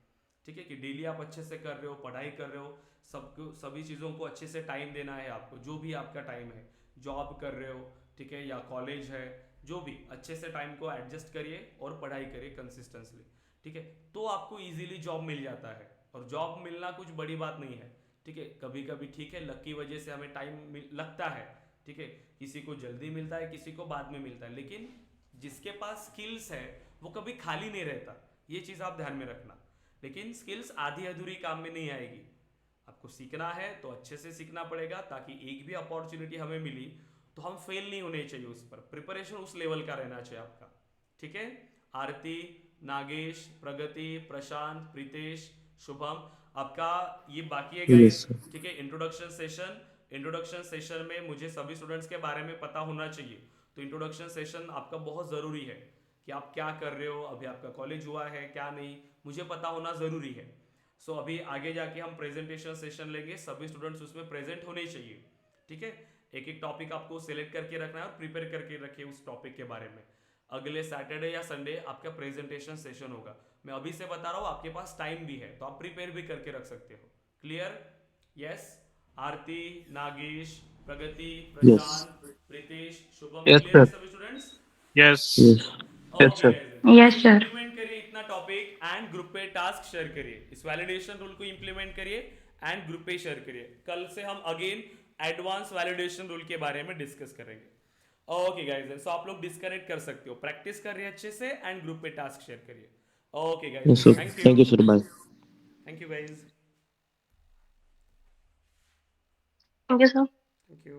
Speaker 1: ठीक है, कि डेली आप अच्छे से कर रहे हो, पढ़ाई कर रहे हो, सबको सभी चीज़ों को अच्छे से टाइम देना है आपको, जो भी आपका टाइम है, जॉब कर रहे हो, ठीक है, या कॉलेज है, जो भी, अच्छे से टाइम को एडजस्ट करिए और पढ़ाई करिए कंसिस्टेंटली। ठीक है, तो आपको इजीली जॉब मिल जाता है, और जॉब मिलना कुछ बड़ी बात नहीं है। ठीक है, कभी कभी ठीक है, लक की वजह से हमें टाइम लगता है। ठीक है, किसी को जल्दी मिलता है, किसी को बाद में मिलता है, लेकिन जिसके पास स्किल्स है वो कभी खाली नहीं रहता। ये चीज़ आप ध्यान में रखना। लेकिन स्किल्स आधी अधूरी काम में नहीं आएगी। आपको सीखना है तो अच्छे से सीखना पड़ेगा, ताकि एक भी अपॉर्चुनिटी हमें मिली तो हम फेल नहीं होने चाहिए उस पर। प्रिपरेशन उस लेवल का रहना चाहिए आपका। ठीक है, आरती, नागेश, प्रगति, प्रशांत, प्रीतेश, शुभम, आपका ये बाकी है
Speaker 3: यस
Speaker 1: गाइस।
Speaker 3: सर।
Speaker 1: ठीक है, इंट्रोडक्शन सेशन में मुझे सभी स्टूडेंट्स के बारे में पता होना चाहिए। तो इंट्रोडक्शन सेशन आपका बहुत ज़रूरी है, कि आप क्या कर रहे हो, अभी आपका कॉलेज हुआ है क्या नहीं, मुझे पता होना ज़रूरी है। सो अभी आगे जाके हम प्रेजेंटेशन सेशन लेंगे, सभी स्टूडेंट्स उसमें प्रेजेंट होने चाहिए। ठीक है, एक एक टॉपिक आपको सिलेक्ट करके रखना है और प्रिपेयर करके रखिए उस टॉपिक के बारे में। अगले सैटरडे या संडे आपका प्रेजेंटेशन सेशन होगा। मैं अभी से बता रहा हूँ, आपके पास टाइम भी है तो आप प्रिपेयर भी करके रख सकते हो। क्लियर? यस। आरती, नागेश, प्रगति, प्रशांत, प्रीतेश, शुभम,
Speaker 5: Yes,
Speaker 1: क्लियर है
Speaker 5: sir.
Speaker 1: सभी students?
Speaker 5: Yes.
Speaker 3: Yes.
Speaker 5: Yes, sir.
Speaker 2: Yes, sir.
Speaker 1: Implement करिए इतना टॉपिक एंड ग्रुप पे टास्क शेयर करिए। इस वैलिडेशन रूल को इम्प्लीमेंट करिए एंड ग्रुप पे शेयर करिए। कल से हम अगेन एडवांस वैलिडेशन रूल के बारे में डिस्कस करेंगे। ओके गाइस, सो आप लोग डिस्कनेक्ट कर सकते हो, प्रैक्टिस करिए अच्छे से एंड ग्रुप पे टास्क शेयर करिए। Okay
Speaker 3: Yes,
Speaker 1: guys,
Speaker 3: sir.
Speaker 1: Thank
Speaker 3: Thank
Speaker 1: you.
Speaker 3: you, sir. Bye.
Speaker 1: Thank you guys.
Speaker 6: Thank you, sir.
Speaker 1: Thank you.